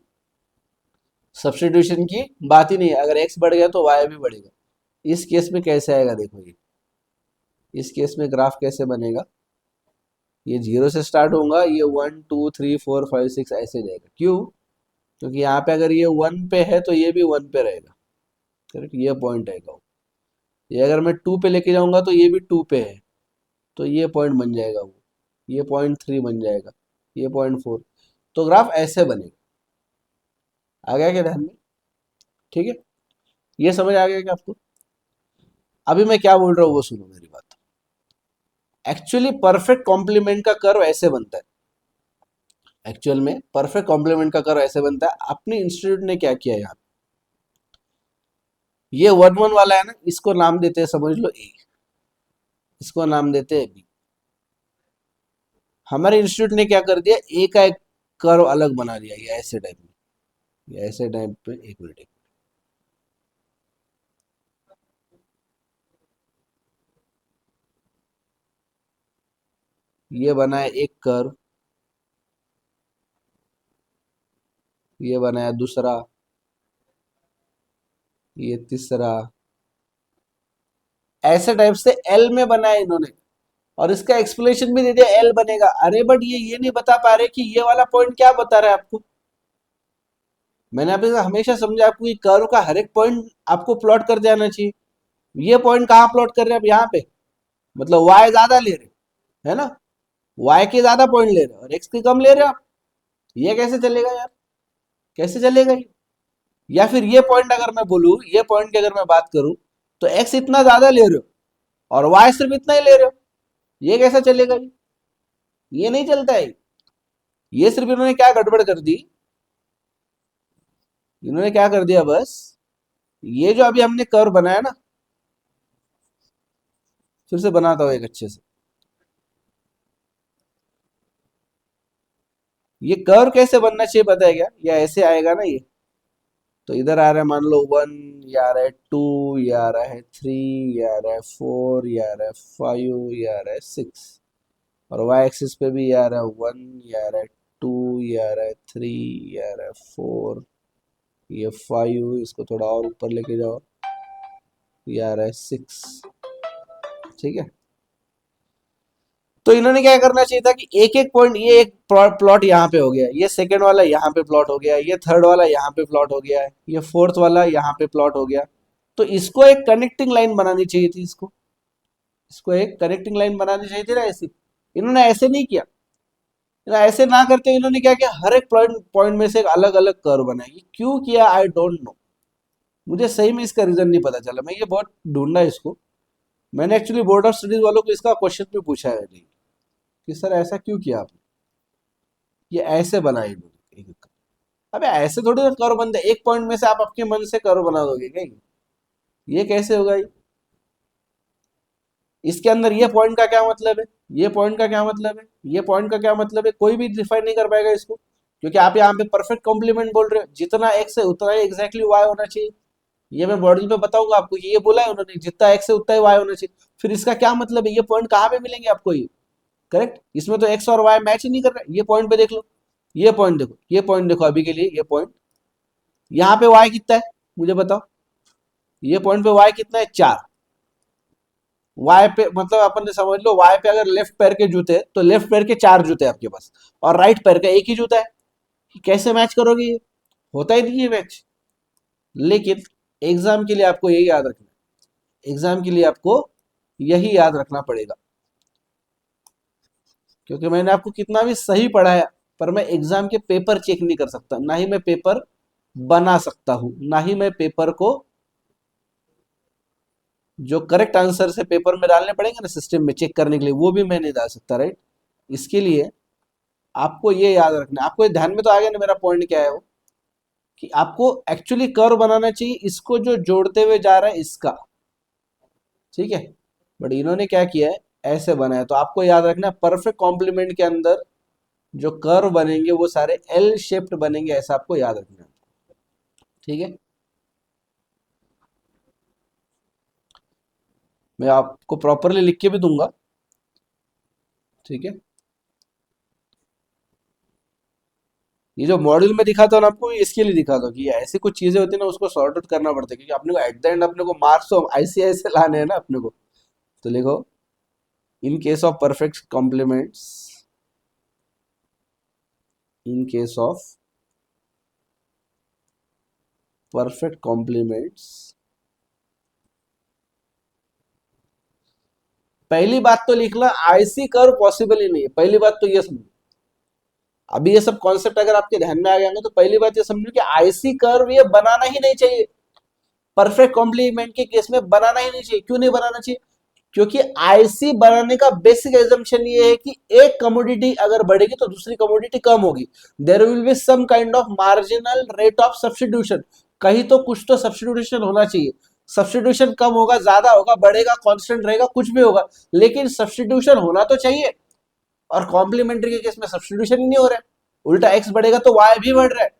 सब्स्टिट्यूशन की बात ही नहीं है। अगर x बढ़ गया तो y भी बढ़ेगा। इस केस में कैसे आएगा देखो, ये इस केस में ग्राफ कैसे बनेगा, ये 0 से स्टार्ट होगा, ये 1 2 3 4 5 6 ऐसे जाएगा। क्यों? क्योंकि यहाँ पे अगर ये 1 पे है तो ये भी 1 पे रहेगा। करेक्ट, ये पॉइंट आएगा। ये अगर मैं 2 पे लेके जाऊंगा तो ये भी 2 पे है, तो ये पॉइंट बन जाएगा वो, ये .3 बन जाएगा, ये .4। तो ग्राफ ऐसे बनेगा। आ गया क्या ध्यान में? ठीक है, ये समझ आ गया क्या आपको? अभी मैं क्या बोल रहा हूँ वो सुनो मेरी बात। एक्चुअली परफेक्ट कॉम्प्लीमेंट का कर्व ऐसे बनता है, एक्चुअल में परफेक्ट कॉम्प्लीमेंट का कर्व ऐसे बनता है। अपने इंस्टीट्यूट ने क्या किया यहाँ, ये 1 1 वाला है ना, इसको नाम देते हैं, समझ लो ए, इसको नाम देते हैं बी। हमारे इंस्टीट्यूट ने क्या कर दिया, ए का एक कर्व अलग बना दिया, ये ऐसे टाइप में, ये ऐसे टाइप पे। एक मिनट, ये बनाया एक कर्व, ये बनाया दूसरा, ये तीसरा, ऐसे टाइप से एल में बनाया इन्होंने। और इसका एक्सप्लेनेशन भी दे दिया एल बनेगा। अरे बट ये नहीं बता पा रहे कि ये वाला पॉइंट क्या बता रहा है आपको। मैंने आपसे हमेशा समझा आपको कि कर्व का हर एक पॉइंट आपको प्लॉट कर देना चाहिए। ये पॉइंट कहाँ प्लॉट कर रहे हैं आप, यहाँ पे, मतलब वाई ज्यादा ले रहे, है ना, वाई के ज्यादा पॉइंट ले रहे और एक्स के कम ले रहे हो आप। ये कैसे चलेगा यार, कैसे चलेगा ये? या फिर ये पॉइंट अगर मैं बोलूं, ये पॉइंट की अगर मैं बात करूं, तो एक्स इतना ज्यादा ले रहे हो और वाई सिर्फ इतना ही ले रहे हो, ये कैसा चलेगा ये नहीं चलता है। ये सिर्फ इन्होंने क्या गड़बड़ कर दी, इन्होंने क्या कर दिया बस, ये जो अभी हमने कर्व बनाया ना, फिर से बनाता हूं एक अच्छे से। ये कर्व कैसे बनना चाहिए पता है क्या, या ऐसे आएगा ना ये, तो इधर आ रहा है मान लो 1, ये आ रहा है 2, ये आ रहा है 3, ये आ रहा है 4, ये आ रहा है 5, ये आ रहा है 6, और वाई एक्सिस पे भी ये आ रहा है 1, ये आ रहा है 2, ये आ रहा है 3, ये आ रहा है 4, ये 5, इसको थोड़ा और ऊपर लेके जाओ, ये आ रहा है 6। ठीक है, तो इन्होंने क्या करना चाहिए था कि एक एक पॉइंट, ये एक प्लॉट यहाँ पे हो गया, ये सेकंड वाला यहाँ पे प्लॉट हो गया, ये थर्ड वाला यहाँ पे प्लॉट हो गया है, ये फोर्थ वाला यहाँ पे प्लॉट हो गया। तो इसको एक कनेक्टिंग लाइन बनानी चाहिए थी, इसको एक कनेक्टिंग लाइन बनानी चाहिए थी ना ऐसी। इन्होंने ऐसे नहीं किया। ऐसे ना करते इन्होंने क्या किया, हर एक पॉइंट पॉइंट में से एक अलग अलग कर्व बनाई। क्यों किया आई डोंट नो, मुझे सही में इसका रीजन नहीं पता चला। मैं ये बहुत ढूंढा इसको। मैंने एक्चुअली बोर्ड ऑफ स्टडीज वालों को इसका क्वेश्चन भी पूछा है नहीं कि सर ऐसा क्यों किया आपने, ये ऐसे बनाए इन्होंने एक। अबे ऐसे थोड़ी ना कर्व बनते, एक पॉइंट में से आप आपके मन से कर्व बना दोगे क्या ये कैसे होगा ये? इसके अंदर ये पॉइंट का क्या मतलब है, ये पॉइंट का क्या मतलब है, ये पॉइंट का क्या मतलब है, कोई भी डिफाइन नहीं कर पाएगा इसको। क्योंकि आप यहाँ पे परफेक्ट कॉम्प्लीमेंट बोल रहे हो, जितना एक्स है उतना ही एग्जैक्टली वाई होना चाहिए। ये मैं मॉडल में बताऊंगा आपको, ये बोला है उन्होंने, जितना एक्स है उतना ही वाई होना चाहिए। फिर इसका क्या मतलब है, ये पॉइंट कहाँ पे मिलेंगे आपको ये? करेक्ट, इसमें तो एक्स और वाई मैच ही नहीं कर रहा है। ये पॉइंट पे देख लो, ये पॉइंट देखो, ये पॉइंट देखो, अभी के लिए ये पॉइंट, यहाँ पे वाई कितना है मुझे बताओ, ये पॉइंट पे वाई कितना है, 4। वाई पे मतलब अपन ने समझ लो, वाई पे अगर लेफ्ट पैर के जूते तो लेफ्ट पैर के 4 जूते आपके पास, और राइट पैर का एक ही जूता है। कैसे मैच करोगे ये? होता ही नहीं है मैच। लेकिन एग्जाम के लिए आपको यही याद रखना है, एग्जाम के लिए आपको यही याद रखना पड़ेगा। क्योंकि मैंने आपको कितना भी सही पढ़ाया, पर मैं एग्जाम के पेपर चेक नहीं कर सकता, ना ही मैं पेपर बना सकता हूं, ना ही मैं पेपर को जो करेक्ट आंसर से पेपर में डालने पड़ेंगे ना सिस्टम में चेक करने के लिए, वो भी मैं नहीं डाल सकता, राइट। इसके लिए आपको ये याद रखना है, आपको ये ध्यान में तो आ गया ना मेरा पॉइंट क्या है वो, कि आपको एक्चुअली कर्व बनाना चाहिए इसको जो जोड़ते हुए जा रहा है इसका, ठीक है। बट इन्होंने क्या किया है, ऐसे बनाया। तो आपको याद रखना परफेक्ट कॉम्प्लीमेंट के अंदर जो कर्व बनेंगे वो सारे एल शेप्ड बनेंगे, ऐसा आपको याद रखना है, ठीक है। मैं आपको प्रॉपरली लिख के भी दूंगा, ठीक है। ये जो मॉड्यूल में दिखाता हूँ ना आपको, ये इसके लिए दिखाता हूँ कि ये ऐसी कुछ चीजें होती है ना, उसको सॉर्ट आउट करना पड़ता है। क्योंकि अपने को एट द एंड अपने को मार्क्स तो आईसीआईसी लाने हैं ना अपने को। तो लिखो, in case of perfect complements, in case of perfect complements, पहली बात तो लिखना, आईसी कर्व पॉसिबल ही नहीं है। पहली बात तो ये समझो, अभी ये सब कॉन्सेप्ट अगर आपके ध्यान में आ गया तो पहली बात ये समझो कि आईसी कर्व ये बनाना ही नहीं चाहिए। परफेक्ट कॉम्प्लीमेंट के केस में बनाना ही नहीं चाहिए। क्यों नहीं बनाना चाहिए? क्योंकि आईसी बनाने का बेसिक एजम्पशन ये है कि एक कमोडिटी अगर बढ़ेगी तो दूसरी कमोडिटी कम होगी। There will be some kind of marginal rate of substitution, कहीं तो कुछ तो सब्स्टिट्यूशन होना चाहिए। सब्स्टिट्यूशन कम होगा, ज्यादा होगा, बढ़ेगा, कांस्टेंट रहेगा, कुछ भी होगा, लेकिन सब्स्टिट्यूशन होना तो चाहिए। और कॉम्प्लीमेंट्री के केस में सब्स्टिट्यूशन ही नहीं हो रहा है, उल्टा एक्स बढ़ेगा तो वाई भी बढ़ रहा है।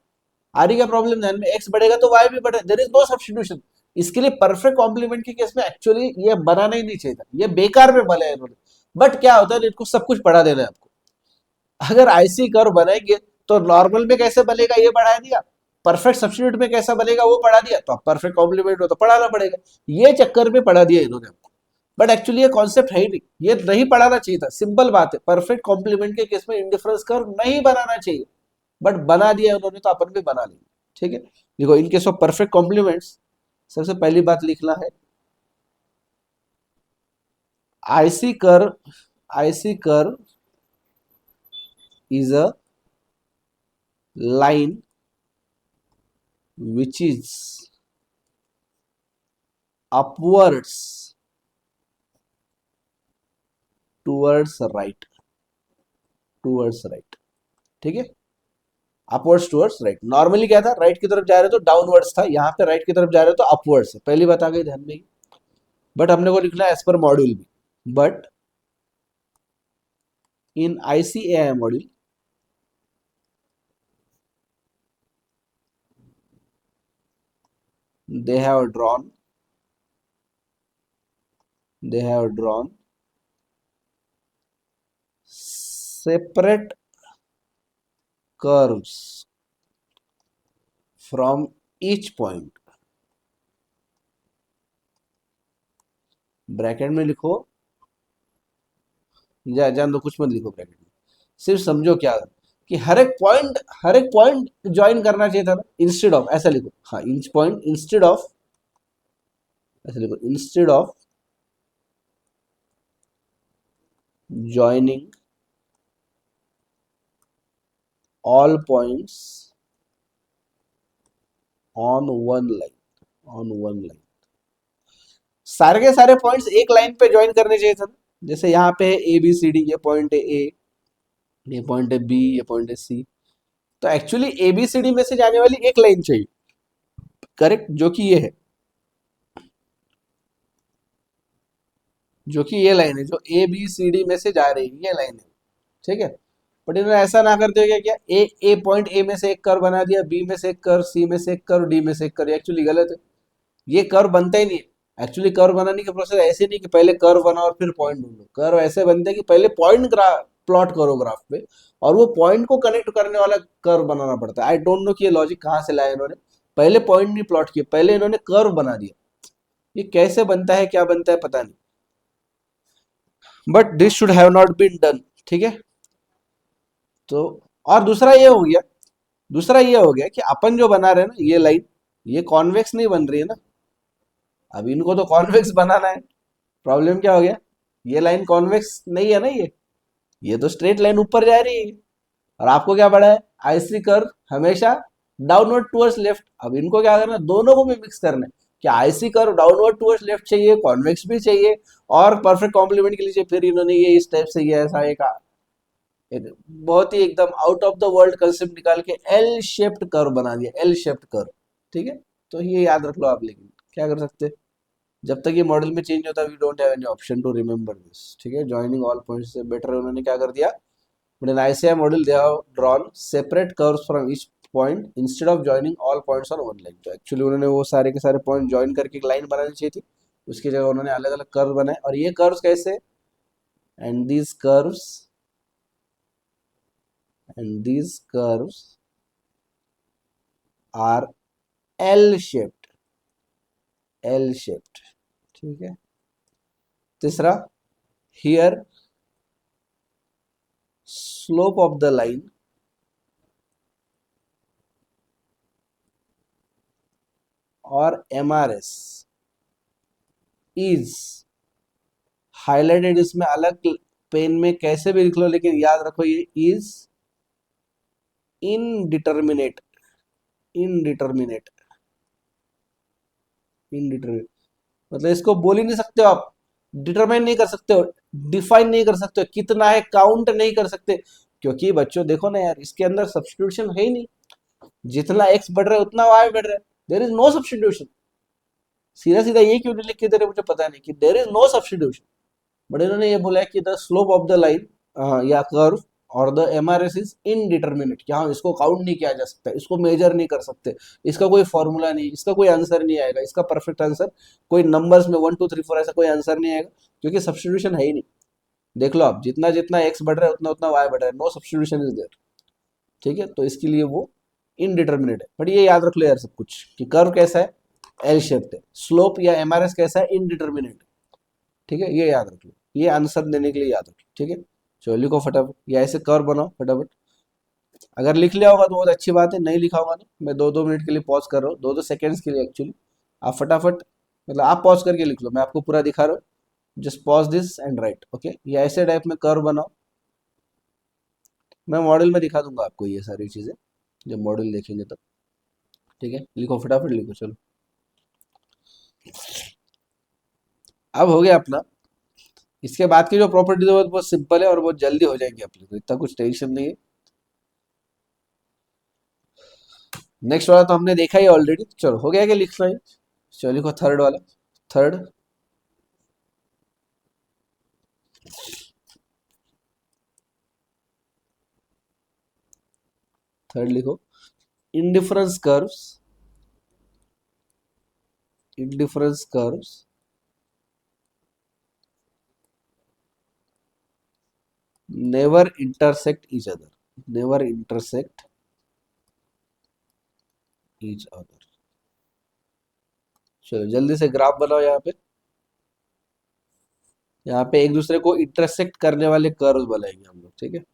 आ रही क्या प्रॉब्लम ध्यान में? एक्स बढ़ेगा तो वाई भी बढ़ रहा है, देयर इज नो सब्स्टिट्यूशन। इसके लिए परफेक्ट कॉम्प्लीमेंट के केस में एक्चुअली ये बनाना ही नहीं चाहिए था, ये बेकार में भले है इन्होंने। बट क्या होता है, इनको सब कुछ पढ़ा देना है आपको। अगर आईसी कर्व बनाएंगे तो नॉर्मल में कैसे बनेगा ये बढ़ा दिया, परफेक्ट सब्स्टिट्यूट में कैसा बनेगा वो पढ़ा दिया, तो परफेक्ट कॉम्प्लीमेंट में तो पढ़ाना पड़ेगा। ये चक्कर में पढ़ा दिया इन्होंने आपको। बट एक्चुअली ये कॉन्सेप्ट है ही नहीं, ये नहीं पढ़ाना चाहिए था। सिंपल बात है, परफेक्ट कॉम्प्लीमेंट के केस में इंडिफरेंस कर्व नहीं बनाना चाहिए, बट बना दिया उन्होंने तो अपन भी बना लेंगे, ठीक है। देखो, in case of perfect complements, सबसे पहली बात लिखना है, IC curve, IC curve is a line which is upwards towards right, towards right, ठीक है। अपवर्ड्स टूवर्ड्स राइट, नॉर्मली क्या था, राइट की तरफ जा रहे तो डाउनवर्ड्स था, यहाँ पे राइट की तरफ जा रहे तो अपवर्ड्स है। पहली बात आ गई ध्यान में। बट हमने को लिखना है एज पर मॉड्यूल भी, but in ICAI module they have drawn, they have drawn separate curves from each point। Bracket में लिखो, जान दो, कुछ मत लिखो ब्रैकेट में, सिर्फ समझो क्या कि हर एक पॉइंट ज्वाइन करना चाहिए था ना, इंस्टेड ऑफ ऐसा लिखो, हाँ इंच पॉइंट इंस्टेड ऑफ, ऐसा लिखो instead of joining all points on one line, on one line, सारे के सारे पॉइंट्स एक लाइन पे ज्वाइन करने चाहिए था ना। जैसे यहाँ पे है ए बी सी डी, ये पॉइंट है ए, ये पॉइंट है बी, ये पॉइंट है सी, तो actually A B C D में से जाने वाली एक लाइन चाहिए, करेक्ट, जो कि ये है, जो कि ये लाइन है, जो ए बी सी डी में से जा रही है, ये लाइन है, ठीक है। बट इन्होंने ऐसा ना कर दिया क्या, ए पॉइंट ए में से एक कर्व बना दिया, बी में से एक कर्व, सी में से एक कर्व, डी में से एक कर्व, एक्चुअली गलत है, ये कर्व बनता ही नहीं है। एक्चुअली कर्व बनाने का प्रोसेस ऐसे नहीं कि पहले कर्व बनाओ और फिर पॉइंट ढूंढो, कर्व ऐसे बनते हैं कि पहले पॉइंट प्लॉट करो ग्राफ पे, और वो पॉइंट को कनेक्ट करने वाला कर्व बनाना पड़ता है। आई डोंट नो कि ये लॉजिक कहाँ से लाया इन्होंने, पहले पॉइंट नहीं प्लॉट किया, पहले इन्होंने कर्व बना दिया, ये कैसे बनता है, क्या बनता है, पता नहीं, but this should have not been done, ठीक है। तो और दूसरा ये हो गया कि अपन जो बना रहे हैं ना ये लाइन, ये कॉन्वेक्स नहीं बन रही है ना, अब इनको तो कॉन्वेक्स बनाना है। प्रॉब्लम क्या हो गया, ये लाइन कॉन्वेक्स नहीं है ना, ये तो स्ट्रेट लाइन ऊपर जा रही है, और आपको क्या पड़ा है, आईसी कर्व हमेशा डाउनवर्ड टुवर्ड्स लेफ्ट। अब इनको क्या करना है, दोनों को भी मिक्स करना है, कि IC curve downward towards left चाहिए, कॉन्वेक्स भी चाहिए, और परफेक्ट कॉम्प्लीमेंट के लिए चाहिए। फिर इन्होंने ये इस टाइप से ये ऐसा एक बहुत ही एकदम out of the world concept निकाल के एल शेप्ड कर्व बना दिया, एल शेप्ड कर्व, ठीक है। तो ये याद रख लो आप, लेकिन क्या कर सकते हैं, जब तक ये मॉडल में चेंज होता है we don't have any option to remember this, ठीक है। जॉइनिंग ऑल पॉइंट्स से बेटर उन्होंने क्या कर दिया, but in ICI model they have drawn separate curves from each point instead of joining all points on one line। तो एक्चुअली उन्होंने वो सारे के सारे पॉइंट ज्वाइन करके एक लाइन बनानी चाहिए थी, उसकी जगह उन्होंने अलग अलग कर्व बनाए, और ये कर्व्स कैसे, and these curves R L shaped, L shaped, ठीक है। तीसरा, here slope of the line और MRS इज हाईलाइटेड, इसमें अलग पेन में कैसे भी लिख लो, लेकिन याद रखो ये इज इनडिटर्मिनेट, इनडिटर्मिनेट, इनडिटर्मिनेट, मतलब इसको बोल ही नहीं सकते हो आप, डिटरमाइन नहीं कर सकते हो, डिफाइन नहीं कर सकते हो, कितना है काउंट नहीं कर सकते, क्योंकि बच्चों देखो ना यार, इसके अंदर सब्स्टिट्यूशन है ही नहीं, जितना एक्स बढ़ रहा है उतना वाई बढ़ रहा है, देर इज नो सब्स्टिट्यूशन। सीधा सीधा ये क्यों नहीं लिख के दे रहे मुझे पता नहीं, कि there is no substitution, but इन्होंने ये बोला है कि the slope of the line या कर्व और द MRS इज इनडिटर्मिनेट, कि हाँ इसको काउंट नहीं किया जा सकता, इसको मेजर नहीं कर सकते, इसका कोई फॉर्मूला नहीं, इसका कोई आंसर नहीं आएगा, इसका परफेक्ट आंसर कोई नंबर्स में 1 2 3 4 ऐसा कोई आंसर नहीं आएगा, क्योंकि सब्स्टिट्यूशन है ही नहीं। देख लो आप, जितना जितना एक्स बढ़ रहा है उतना उतना वाई बढ़ रहा है, नो सब्स्टिट्यूशन इज देयर, ठीक है। तो इसके लिए वो इनडिटर्मिनेट है, बट ये याद रख लो यार सब कुछ, कि कर्व कैसा है, एल शेप्ड है, स्लोप या MRS कैसा है, इनडिटर्मिनेट, ठीक है, ये याद रख लो, ये आंसर देने के लिए याद रखो, ठीक है। चलो लिखो फटाफट, या ऐसे कर्व बनाओ फटाफट, अगर लिख लिया होगा तो बहुत अच्छी बात है, नहीं लिखा होगा ना, मैं 2 2 मिनट के लिए पॉज कर रहा हूँ, 2 2 सेकेंड्स के लिए एक्चुअली, आप फटाफट, मतलब आप पॉज करके लिख लो, मैं आपको पूरा दिखा रहा हूँ, just pause this and right, okay. ये ऐसे टाइप में कर्व बनाओ, मैं मॉडल में दिखा दूंगा आपको ये सारी चीज़ें, जब मॉडल देखेंगे तब, ठीक है। लिखो फटाफट लिखो, चलो। अब हो गया अपना, इसके बाद की जो प्रॉपर्टीज है वो बहुत सिंपल है और बहुत जल्दी हो जाएंगी अपनी, तो इतना कुछ टेंशन नहीं है। नेक्स्ट वाला तो हमने देखा ही ऑलरेडी, चलो हो गया, क्या लिखना है, चलो लिखो थर्ड वाला, थर्ड, थर्ड लिखो, indifference curves, indifference curves never intersect each other, never intersect each other। चलो जल्दी से ग्राफ बनाओ यहाँ पे, यहाँ पे एक दूसरे को इंटरसेक्ट करने वाले कर्व बनाएंगे हम लोग, ठीक है।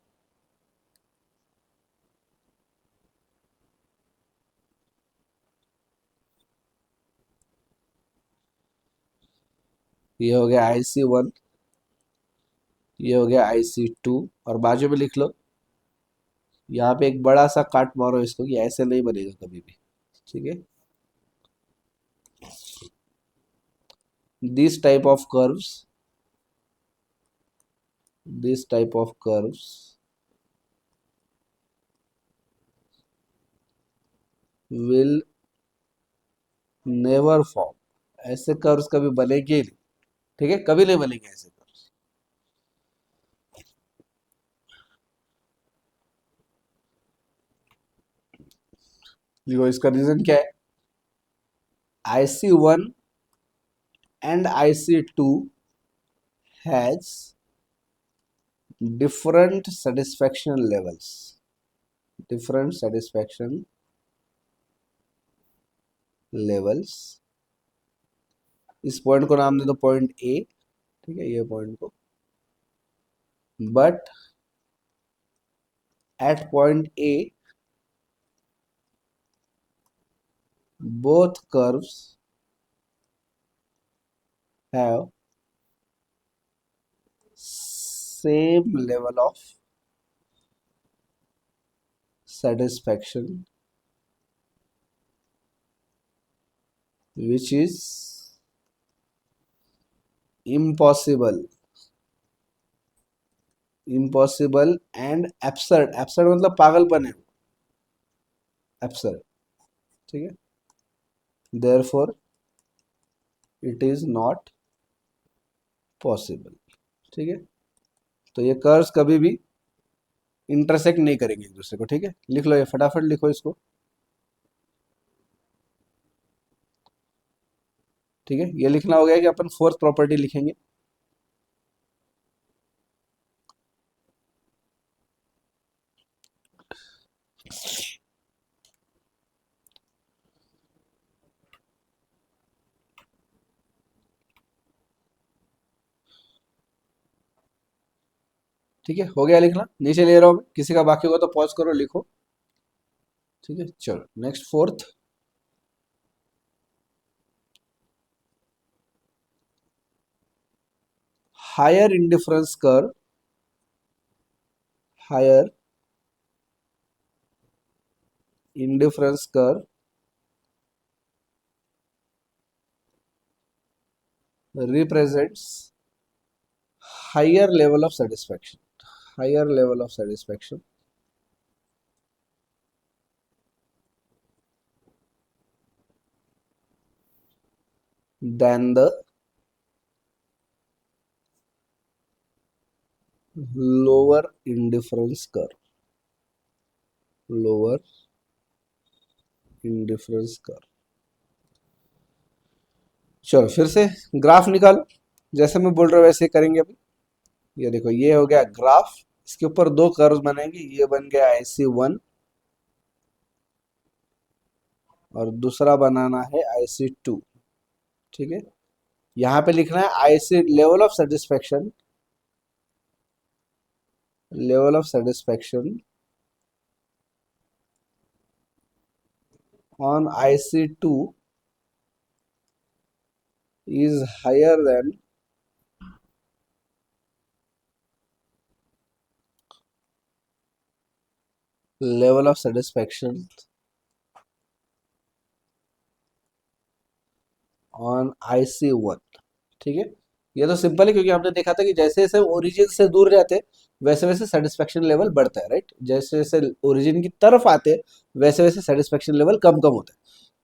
ये हो गया IC1, ये हो गया IC2, और बाजू में लिख लो, यहाँ पे एक बड़ा सा काट मारो इसको कि ऐसे नहीं बनेगा कभी भी, ठीक है। This type of curves, this type of curves will never form, ऐसे कर्व्स कभी बनेंगे ही नहीं, ठीक है, कभी नहीं बनेंगे ऐसे कर्व्स। देखो इसका रीजन क्या है, IC1 and IC2 has different satisfaction levels, different satisfaction levels। इस पॉइंट को नाम दे दो पॉइंट ए, ठीक है, ये पॉइंट को, but at point A both curves have same level of satisfaction, which is impossible, impossible and absurd, absurd मतलब पागलपन है, absurd, ठीक है। therefore it is not possible, ठीक है। तो ये कर्व्स कभी भी इंटरसेक्ट नहीं करेंगे एक दूसरे को, ठीक है। लिख लो, ये फटाफट लिखो इसको, ठीक है। ये लिखना हो गया कि अपन फोर्थ प्रॉपर्टी लिखेंगे। ठीक है, हो गया लिखना, नीचे ले रहा हूँ मैं, किसी का बाकी होगा तो पॉज करो लिखो, ठीक है। चलो next fourth, higher indifference curve, higher indifference curve represents higher level of satisfaction, higher level of satisfaction than the lower indifference curve, lower indifference curve। चलो फिर से ग्राफ निकालो, जैसे मैं बोल रहा हूँ वैसे ही करेंगे अभी। ये देखो, ये हो गया ग्राफ, इसके ऊपर दो कर्व बनेंगे, ये बन गया IC1 और दूसरा बनाना है IC2, ठीक है। यहाँ पे लिखना है IC level of satisfaction, level of satisfaction on IC2 is higher than level of satisfaction on IC1, ठीक है। ये तो सिंपल है, क्योंकि हमने देखा था कि जैसे जैसे ओरिजिन से दूर जाते वैसे वैसे सेटिस्फेक्शन लेवल बढ़ता है, राइट। जैसे जैसे ओरिजिन की तरफ आते वैसे वैसे सेटिस्फेक्शन लेवल कम कम होता है।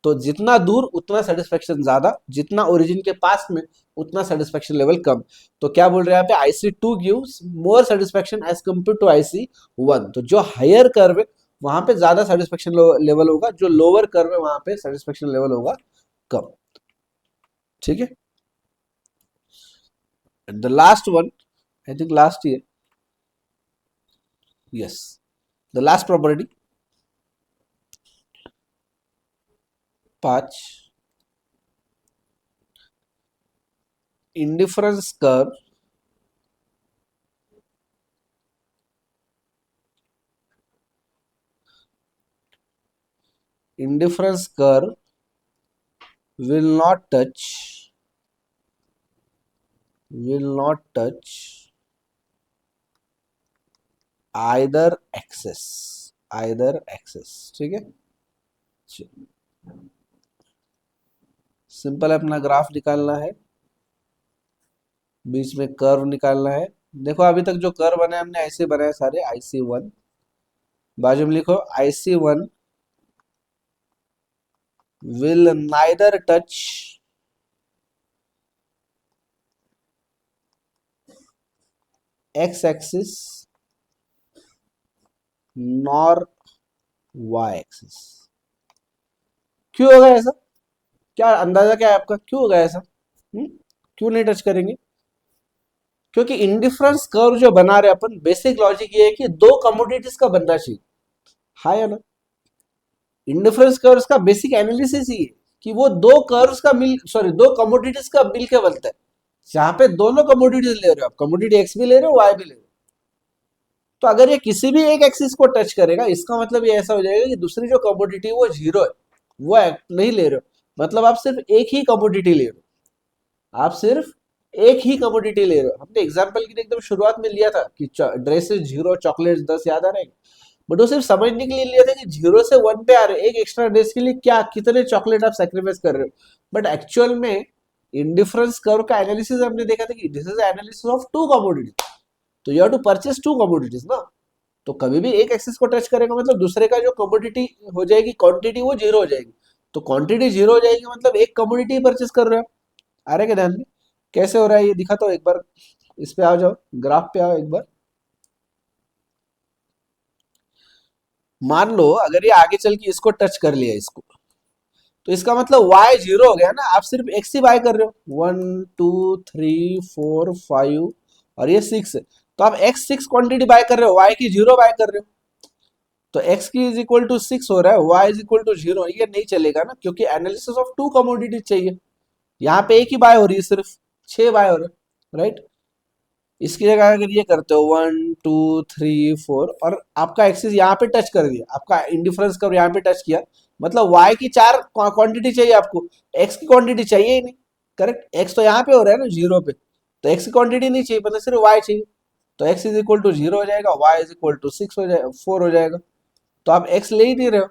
तो जितना दूर उतना सेटिस्फेक्शन ज्यादा, जितना ओरिजिन के पास में उतना सेटिस्फेक्शन लेवल कम। तो क्या बोल रहे हैं यहाँ पे, IC2 gives more satisfaction as compared to IC1। तो जो हायर कर्व है वहां पे ज्यादा सेटिस्फेक्शन लेवल होगा, जो लोअर कर्व है वहां पे सेटिस्फेक्शन लेवल होगा कम, ठीक है। The last one, I think last year, yes, the last property, 5, indifference curve indifference curve will not touch either axis, ठीक है। सिंपल अपना ग्राफ निकालना है, बीच में कर्व निकालना है। देखो अभी तक जो कर्व बने हमने ऐसे बनाए सारे, IC1 बाजू में लिखो, IC1 will neither touch x axis nor y axis। क्यों होगा ऐसा? क्या अंदाजा क्या है आपका, क्यों होगा ऐसा? क्यों नहीं टच करेंगे? क्योंकि इंडिफरेंस कर्व जो बना रहे अपन, बेसिक लॉजिक ये है कि दो कमोडिटीज का बनना चाहिए, हाँ या ना? इंडिफरेंस कर्व्स का बेसिक एनालिसिस ही है कि वो दो कर्व्स का मिल, सॉरी दो कमोडिटीज का मिल के बनता है। जहां पे दोनों कमोडिटीज ले रहे हो आप, कमोडिटी एक्स भी ले रहे हो, वाई भी ले रहे हो, तो अगर ये किसी भी एक एक्सिस को टच करेगा, इसका मतलब ये ऐसा हो जाएगा कि दूसरी जो कमोडिटी वो जीरो है, वो नहीं ले रहे हो। मतलब आप सिर्फ एक ही कमोडिटी ले रहे हो, आप सिर्फ एक ही कमोडिटी ले रहे हो। हमने एग्जाम्पल की एकदम शुरुआत में लिया था कि ड्रेसेस जीरो, चॉकलेट्स 10, याद आ रहा है? बट वो सिर्फ समझने के लिए लिया था कि 0 से 1 पे आ रहे, एक एक्स्ट्रा ड्रेस के लिए क्या कितने चॉकलेट आप सेक्रीफाइस कर रहे हो। बट एक्चुअल में इंडिफरेंस कर्व का एनालिसिस हमने देखा था कि this is analysis of two commodities, तो you have to purchase two commodities ना। तो कभी भी एक एक्सिस को टच करेगा मतलब दूसरे का जो कमोडिटी हो जाएगी, क्वांटिटी वो जीरो हो जाएगी। तो क्वांटिटी जीरो हो जाएगी मतलब एक कमोडिटी परचेस कर रहे हो। आ रहा है क्या ध्यान में? कैसे हो रहा है ये दिखाता हूँ एक बार, इस पे आ जाओ, ग्राफ पे आओ एक बार। मान लो अगर ये आगे चल के इसको टच कर लिया इसको, तो इसका मतलब y जीरो हो गया ना, आप सिर्फ x ही बाय कर रहे हो। 1 2 3 4 5 और ये 6 है, तो आप x 6 क्वांटिटी बाय कर रहे हो, y की जीरो बाय कर रहे हो। तो x की इज इक्वल टू 6 हो रहा है, y इज इक्वल टू 0, ये नहीं चलेगा ना, क्योंकि एनालिसिस ऑफ टू कमोडिटी चाहिए। यहाँ पे एक ही बाय हो रही है, सिर्फ 6 बाय हो रहा है, राइट। इसकी जगह अगर ये करते हो 1 2 3 4 और आपका एक्सिस यहाँ पे टच कर दिया, आपका इंडिफरेंस कर्व यहाँ पे टच किया, मतलब y की 4 क्वांटिटी चाहिए आपको, x की क्वांटिटी चाहिए ही नहीं। करेक्ट, x तो यहाँ पे हो रहा है ना जीरो पे, तो x की क्वांटिटी नहीं चाहिए, मतलब सिर्फ y चाहिए। तो x इज इक्वल टू 0 हो जाएगा, y इज इक्वल टू 6 हो जाएगा, 4 हो जाएगा। तो आप x ले ही नहीं रहे हो।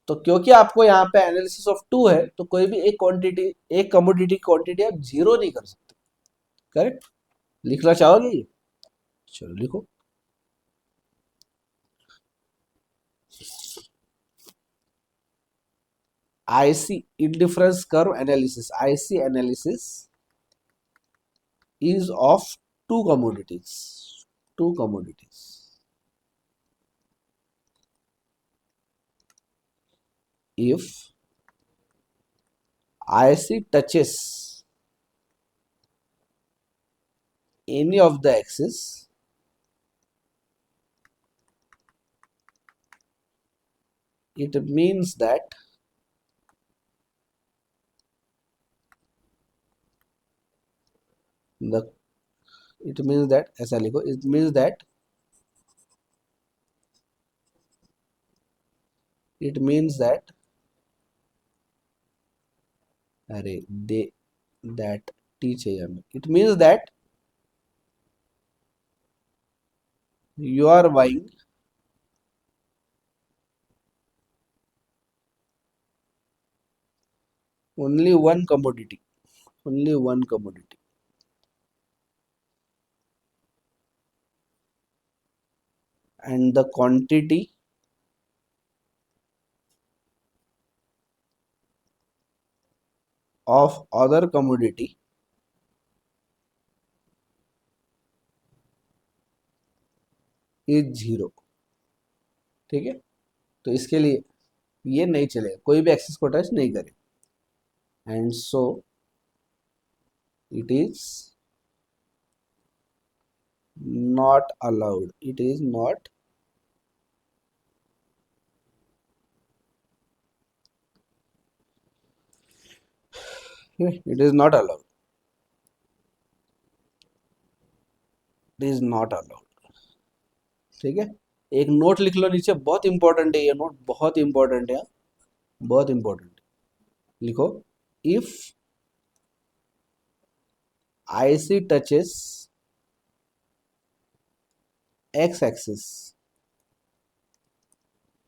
तो क्योंकि आपको यहाँ पे एनालिसिस ऑफ टू है, तो कोई भी एक क्वांटिटी, एक कमोडिटी क्वांटिटी आप जीरो नहीं कर सकते। करेक्ट, लिखना चाहोगे ये? चलो लिखो। IC indifference curve analysis. IC analysis is of two commodities. Two commodities. If IC touches any of the axis, it means that the ऐसा लिखो, it means that अरे दे that t चाहिए हमें, it means that you are buying only one commodity, only one commodity, and the quantity of other commodity is zero। ठीक है, तो इसके लिए ये नहीं चलेगा, कोई भी एक्सिस को टच नहीं करे, and so it is not allowed, it is not it is not allowed, it is not allowed. ठीक है, एक नोट लिख लो नीचे, बहुत इंपॉर्टेंट है ये नोट, बहुत इंपॉर्टेंट है। बहुत इंपॉर्टेंट, लिखो if IC touches x axis,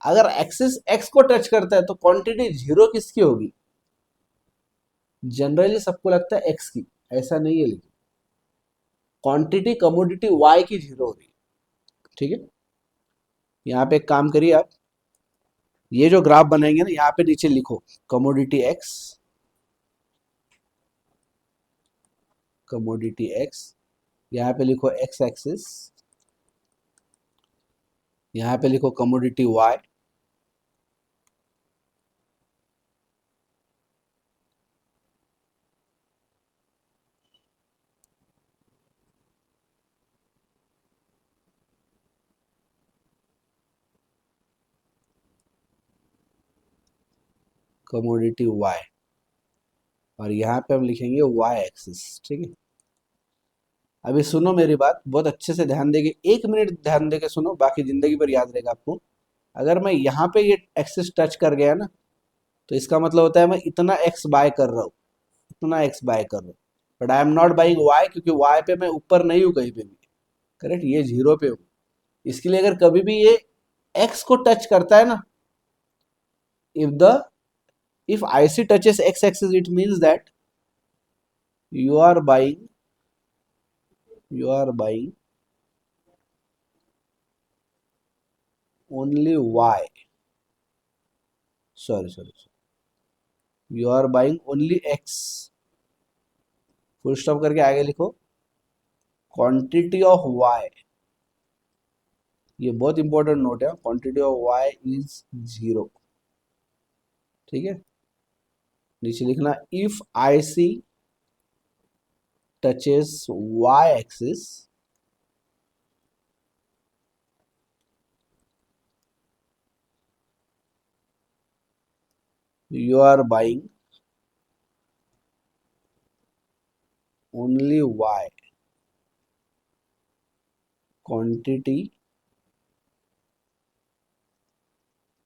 अगर एक्सिस एक्स को टच करता है तो क्वांटिटी जीरो किसकी होगी? जनरली सबको लगता है एक्स की, ऐसा नहीं है, लेकिन क्वांटिटी कमोडिटी वाई की जीरो हो रही है। ठीक है, यहाँ पे एक काम करिए आप, ये जो ग्राफ बनाएंगे ना, यहाँ पे नीचे लिखो कमोडिटी एक्स, कमोडिटी एक्स, यहाँ पे लिखो एक्स एक्सिस, यहाँ पे लिखो कमोडिटी वाई, कमोडिटी वाई, और यहाँ पे हम लिखेंगे वाई एक्सिस। ठीक है, अभी सुनो मेरी बात बहुत अच्छे से, ध्यान देके 1 मिनट ध्यान देके सुनो, बाकी जिंदगी भर याद रहेगा आपको। अगर मैं यहाँ पे ये एक्सिस टच कर गया ना, तो इसका मतलब होता है मैं इतना एक्स बाय कर रहा हूँ, इतना एक्स बाय कर रहा हूँ, but I am not buying Y, क्योंकि वाई पे मैं ऊपर नहीं हूँ कहीं पे भी, करेक्ट, ये जीरो पे हूँ। इसके लिए अगर कभी भी ये एक्स को टच करता है ना, if the if IC touches x axis, it means that you are buying only y, sorry, you are buying only x, full stop करके आगे लिखो क्वांटिटी ऑफ y, ये बहुत इंपॉर्टेंट नोट है, quantity of y is zero. ठीक है, नीचे लिखना if IC touches y axis, you are buying only y, quantity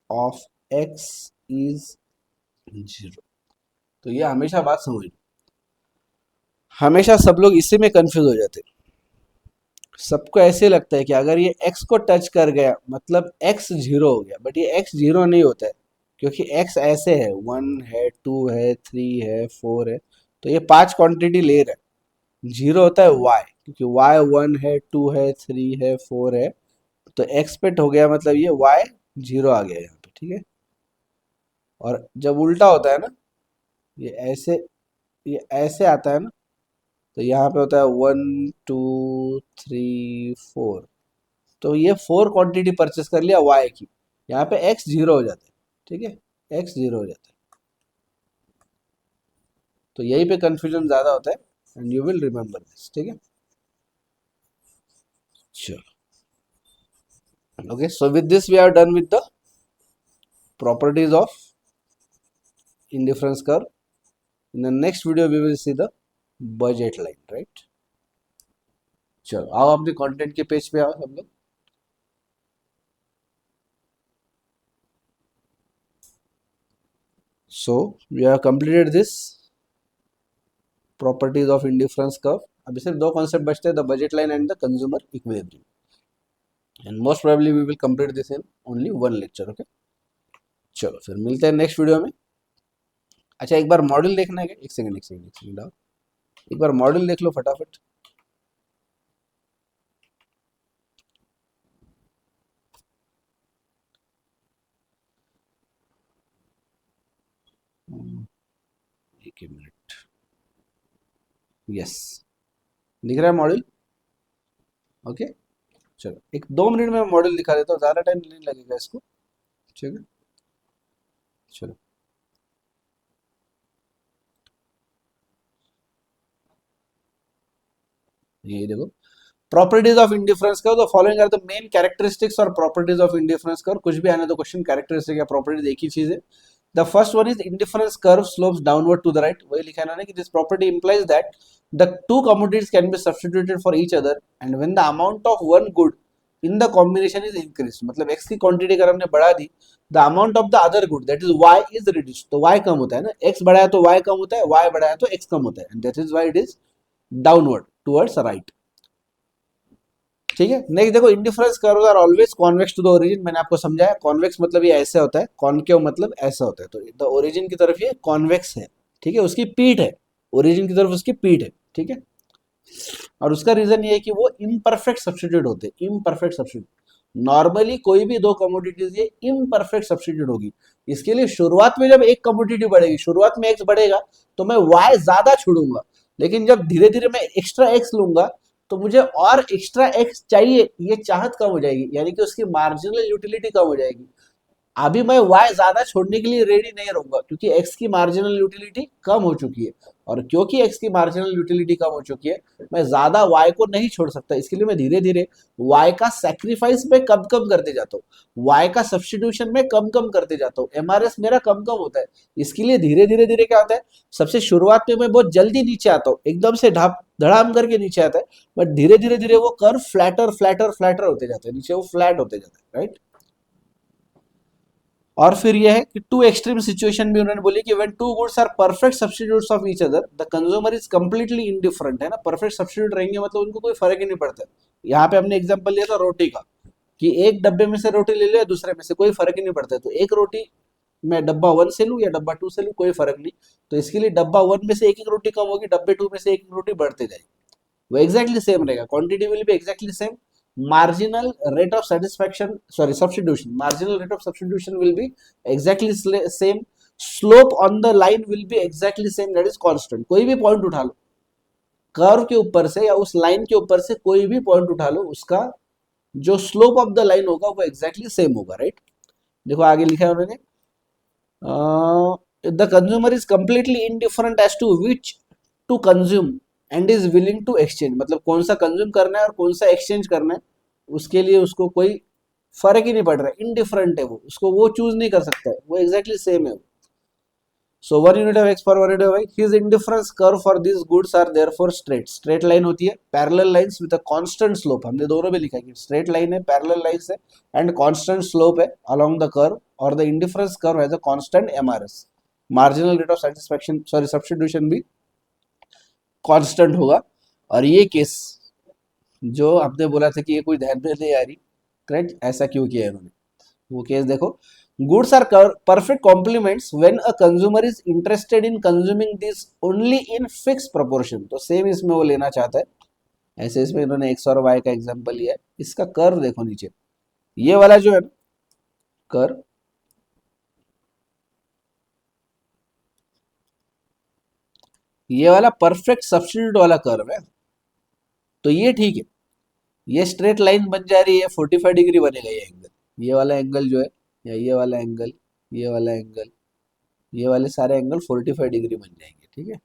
of x is zero. तो ये हमेशा बात समझ, हमेशा सब लोग इसी में कंफ्यूज हो जाते हैं। सबको ऐसे लगता है कि अगर ये x को टच कर गया मतलब x जीरो हो गया, बट ये x जीरो नहीं होता है, क्योंकि x ऐसे है, 1 है, 2 है, 3 है, 4 है, तो ये 5 क्वांटिटी ले रहा है। जीरो होता है y, क्योंकि y 1 है, 2 है, 3 है, 4 है, तो x पे हो गया मतलब ये y जीरो आ गया यहाँ पे। ठीक है, और जब उल्टा होता है ना, ये ऐसे, ये ऐसे आता है ना, तो यहाँ पे होता है 1 2 3 4, तो ये 4 क्वांटिटी परचेस कर लिया y की, यहाँ पे x जीरो हो जाता है। ठीक है, x जीरो हो जाता है, तो यही पे कंफ्यूजन ज्यादा होता है, and you will remember this. ठीक है, चलो, okay, so with this we are done with the properties of indifference curve. In the next video we will see the budget line, right? चलो आओ अपने कंटेंट के पेज पे आओ हम लोग। So we have completed this properties of indifference curve. अभी सिर्फ दो कॉन्सेप्ट बचते हैं, the budget line and the consumer equilibrium, and most probably we will complete this in only one lecture. Okay, चलो फिर मिलते हैं नेक्स्ट वीडियो में। अच्छा, एक बार मॉडल देखना है क्या? एक सेकंड आओ, एक बार मॉडल देख लो फटाफट। एक मिनट, यस, दिख रहा है मॉडल? ओके, चलो एक 2 मिनट में मॉडल दिखा देता हूँ, ज़्यादा टाइम नहीं लगेगा इसको। ठीक है, चलो, ये देखो properties of indifference curve, the following are the main characteristics और प्रॉपर्टीज ऑफ इंडिफरेंस कर्व। कुछ भी आने तो क्वेश्चन, कैरेक्टरिस्टिक या प्रॉपर्टीज एक ही चीज है। The first one is indifference curve slopes downward to the right, वही लिखा है ना कि this property implies that the two commodities can be substituted for each other, and when the amount of one good in the combination is increase, मतलब x की क्वांटिटी अगर हमने बढ़ा दी, the amount of the other good that is y is reduce, तो y कम होता है ना, x बढ़ाया तो y कम होता है, y बढ़ाया तो x कम होता है, and that is why it is downward towards right. ठीक है, नेक्स्ट देखो, indifference curves are always convex to the origin, मैंने आपको समझाया कॉन्वेक्स मतलब ये ऐसे होता है, कॉनकेव मतलब ऐसा होता है, तो द ओरिजिन की तरफ ये कॉन्वेक्स है। ठीक है, उसकी पीठ है, ओरिजिन की तरफ उसकी पीठ है। ठीक है, और उसका रीजन ये है कि वो इम्परफेक्ट सब्स्टिट्यूट होते हैं, इम्परफेक्ट सब्स्टिट्यूट। नॉर्मली कोई भी दो कमोडिटीज ये इम्परफेक्ट सब्स्टिट्यूट होगी। इसके लिए शुरुआत में जब एक कमोडिटी बढ़ेगी, शुरुआत में एक्स बढ़ेगा तो मैं वाई ज्यादा छोड़ूंगा, लेकिन जब धीरे धीरे मैं एक्स्ट्रा एक्स लूंगा तो मुझे और एक्स्ट्रा एक्स चाहिए, ये चाहत कम हो जाएगी, यानी कि उसकी मार्जिनल यूटिलिटी कम हो जाएगी। अभी मैं y ज्यादा छोड़ने के लिए रेडी नहीं रहूंगा, क्योंकि x की मार्जिनल यूटिलिटी कम हो चुकी है, और क्योंकि x की मार्जिनल यूटिलिटी कम हो चुकी है, मैं ज्यादा y को नहीं छोड़ सकता। इसके लिए मैं धीरे धीरे y का सैक्रिफाइस में कम कम करते जाता हूँ, y का सब्स्टिट्यूशन में कम कम करते जाता हूँ, एमआरएस मेरा कम कम होता है। इसके लिए धीरे धीरे धीरे क्या होता है, सबसे शुरुआत में मैं बहुत जल्दी नीचे आता हूँ, एकदम से ढाप धड़ाम करके नीचे आता है, बट धीरे धीरे धीरे वो कर्व फ्लैटर फ्लैटर फ्लैटर होते जाते हैं, नीचे वो फ्लैट होते जाते हैं, राइट। और फिर यह है कि टू एक्सट्रीम सिचुएशन भी उन्होंने बोली कि when two goods are perfect substitutes of each other the consumer is completely indifferent, है ना, परफेक्ट सब्स्टिट्यूट रहेंगे मतलब उनको कोई फर्क ही नहीं पड़ता। यहाँ पे हमने एग्जांपल लिया था रोटी का, कि एक डब्बे में से रोटी ले लो या दूसरे में से, कोई फर्क ही नहीं पड़ता है, तो एक रोटी मैं डब्बा 1 से लूँ या डब्बा 2 से लूँ, कोई फर्क नहीं। तो इसके लिए डब्बा 1 में से एक एक रोटी कम होगी, डब्बे 2 में से एक एक रोटी बढ़ते जाएगी, वो एग्जैक्टली सेम रहेगा, quantity will be exactly same, marginal rate of satisfaction, sorry, substitution, marginal rate of substitution will be exactly same, slope on the line will be exactly same, that is constant। कोई भी पॉइंट उठा लो कर्व के ऊपर से या उस लाइन के ऊपर से, कोई भी पॉइंट उठा लो, उसका जो स्लोप ऑफ द लाइन होगा वो एग्जैक्टली सेम होगा, राइट। देखो आगे लिखा है उन्होंने, the consumer is completely indifferent as to which to consume and is willing to exchange, मतलब कौन सा कंज्यूम करना है और कौन सा एक्सचेंज करना है, उसके लिए उसको कोई फर्क ही नहीं पड़ रहा है, इनडिफरेंट है वो, उसको वो चूज नहीं कर सकता है, वो एग्जैक्टली सेम है। सो 1 यूनिट ऑफ एक्स पर 1 unit of Y, his indifference curve for this goods are therefore straight, straight line होती है, parallel lines with a constant slope, हमने दोनों में लिखा है कि स्ट्रेट लाइन है, पैरेलल लाइंस है, एंड कांस्टेंट स्लोप है अलोंग द कर्व, और the indifference curve has a constant MRS, marginal rate of satisfaction, sorry substitution भी कांस्टेंट होगा। और ये केस जो आपने बोला था कि ये कोई ध्यान में नहीं आ रही, करेक्ट, ऐसा क्यों किया इन्होंने, वो केस देखो, goods are perfect complements when a consumer is interested in consuming this only in fixed proportion, तो सेम इसमें वो लेना चाहता है, ऐसे इसमें इन्होंने एक्स और वाई का एग्जांपल लिया है। इसका कर्व देखो नीचे, ये वाला जो है कर्व, ये वाला परफेक्ट सब्स्टिट्यूट वाला कर्व है, तो ये ठीक है, ये स्ट्रेट लाइन बन जा रही है, 45 डिग्री बनेगा ये एंगल, ये वाला एंगल जो है, या ये वाला एंगल, ये वाला एंगल, ये वाले सारे एंगल 45 डिग्री बन जाएंगे। ठीक है,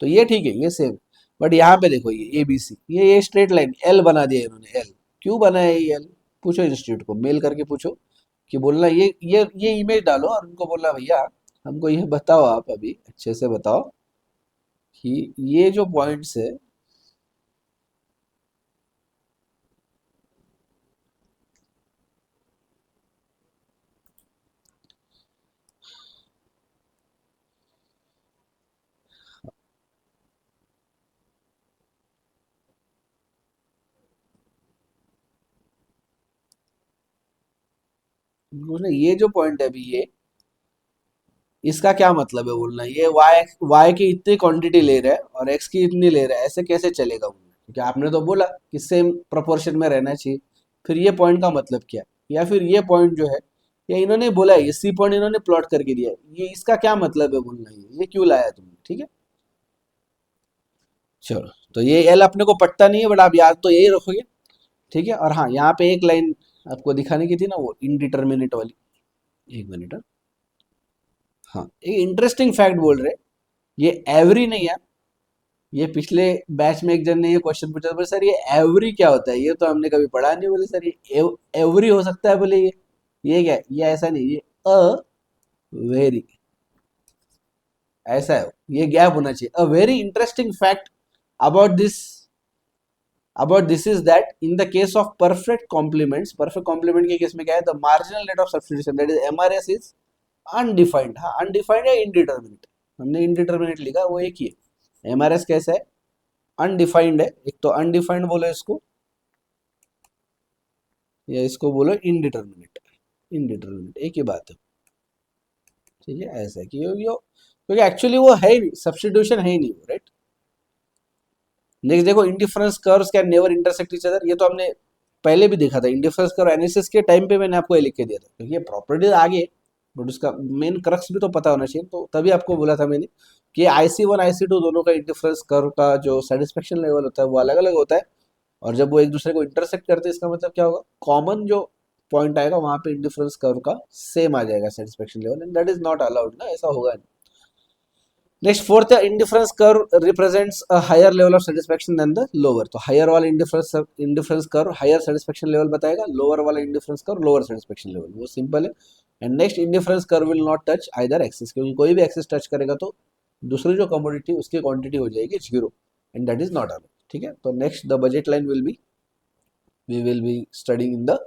तो ये ठीक है, ये सेम। बट यहाँ पे देखो, ये ए बी सी, ये स्ट्रेट लाइन एल बना दिया इन्होंने, एल क्यों बना है ये एल, पूछो इंस्टीट्यूट को, मेल करके पूछो, कि बोलना ये इमेज डालो और उनको बोलना भैया हमको ये बताओ, आप अभी अच्छे से बताओ कि ये जो पॉइंट्स है, ये जो पॉइंट है अभी, ये इसका क्या मतलब है बोलना, ये वाई की इतनी क्वांटिटी ले रहा है और एक्स की इतनी ले रहा है, ऐसे कैसे चलेगा बोलना, क्योंकि आपने तो बोला कि सेम प्रोपोर्शन में रहना चाहिए, फिर ये पॉइंट का मतलब क्या, या फिर ये पॉइंट जो है, या इन्होंने बोला है, ये सी पॉइंट इन्होंने प्लॉट करके दिया है, ये इसका क्या मतलब है बोलना, ये क्यों लाया तुमने। ठीक है, चलो, तो ये एल अपने को पटता नहीं है, बट आप याद तो यही रखोगे। ठीक है, और हाँ, यहाँ पे एक लाइन आपको दिखाने की थी ना, वो इनडिटर्मिनेट वाली, एक मिनट, हाँ, एक इंटरेस्टिंग फैक्ट बोल रहे, ये एवरी नहीं है, ये पिछले बैच में एक जन ने ये क्वेश्चन पूछा था, बोले सर ये एवरी क्या होता है, ये तो हमने कभी पढ़ा नहीं, बोले सर ये एवरी हो सकता है, बोले ये क्या है? ये ऐसा नहीं, ये अ वेरी, ऐसा है, ये गैप होना चाहिए। A very interesting fact about this about this is that in the case of perfect complement के केस में क्या है, the marginal rate of substitution that is MRS is undefined. हाँ, अनडिफाइंड या इनडिटर्मिनेट, हमने इनडिटर्मिनेट लिखा, वो एक ही है। एमआरएस कैसा है, अनडिफाइंड है। एक तो अनडिफाइंड बोलो इसको, या इसको बोलो इनडिटर्मिनेट। इनडिटर्मिनेट एक ही बात है, ठीक है। ऐसा है कि क्योंकि एक्चुअली वो है ही नहीं, सब्स्टिट्यूशन है ही नहीं, राइट। नेक्स्ट देखो, indifference curves can never intersect each other. ये तो हमने पहले भी देखा था, इंडिफरेंस कर्व एनालिसिस के टाइम पे मैंने आपको ये लिख के दिया था, क्योंकि ये प्रॉपर्टीज आगे, बट उसका मेन क्रक्स भी तो पता होना चाहिए। तो तभी आपको बोला था मैंने कि IC1 IC2 दोनों का इंडिफरेंस कर्व का जो सेटिस्फेक्शन लेवल होता है वो अलग अलग होता है, और जब वो एक दूसरे को इंटरसेक्ट करते हैं इसका मतलब क्या होगा, कॉमन जो पॉइंट आएगा वहां पे इंडिफरेंस कर्व का सेम आ जाएगा satisfaction level, and that is not allowed ना, ऐसा होगा नहीं। नेक्स्ट फोर्थ है, indifference curve represents a higher level of satisfaction than the lower. तो हायर वाला indifference curve higher satisfaction level बताएगा, लोअर वाला indifference curve lower satisfaction level, वो सिंपल है। And next, indifference curve will not touch either axis, क्योंकि कोई भी एक्सिस टच करेगा तो दूसरी जो कमोडिटी उसकी क्वांटिटी हो जाएगी zero, and that is not allowed, ठीक है। तो next the budget line will be, we will be studying in the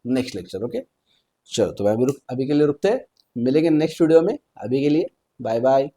next lecture, okay. चलो तो अभी के लिए रुकते हैं, मिलेंगे नेक्स्ट वीडियो में। अभी के लिए बाय बाय।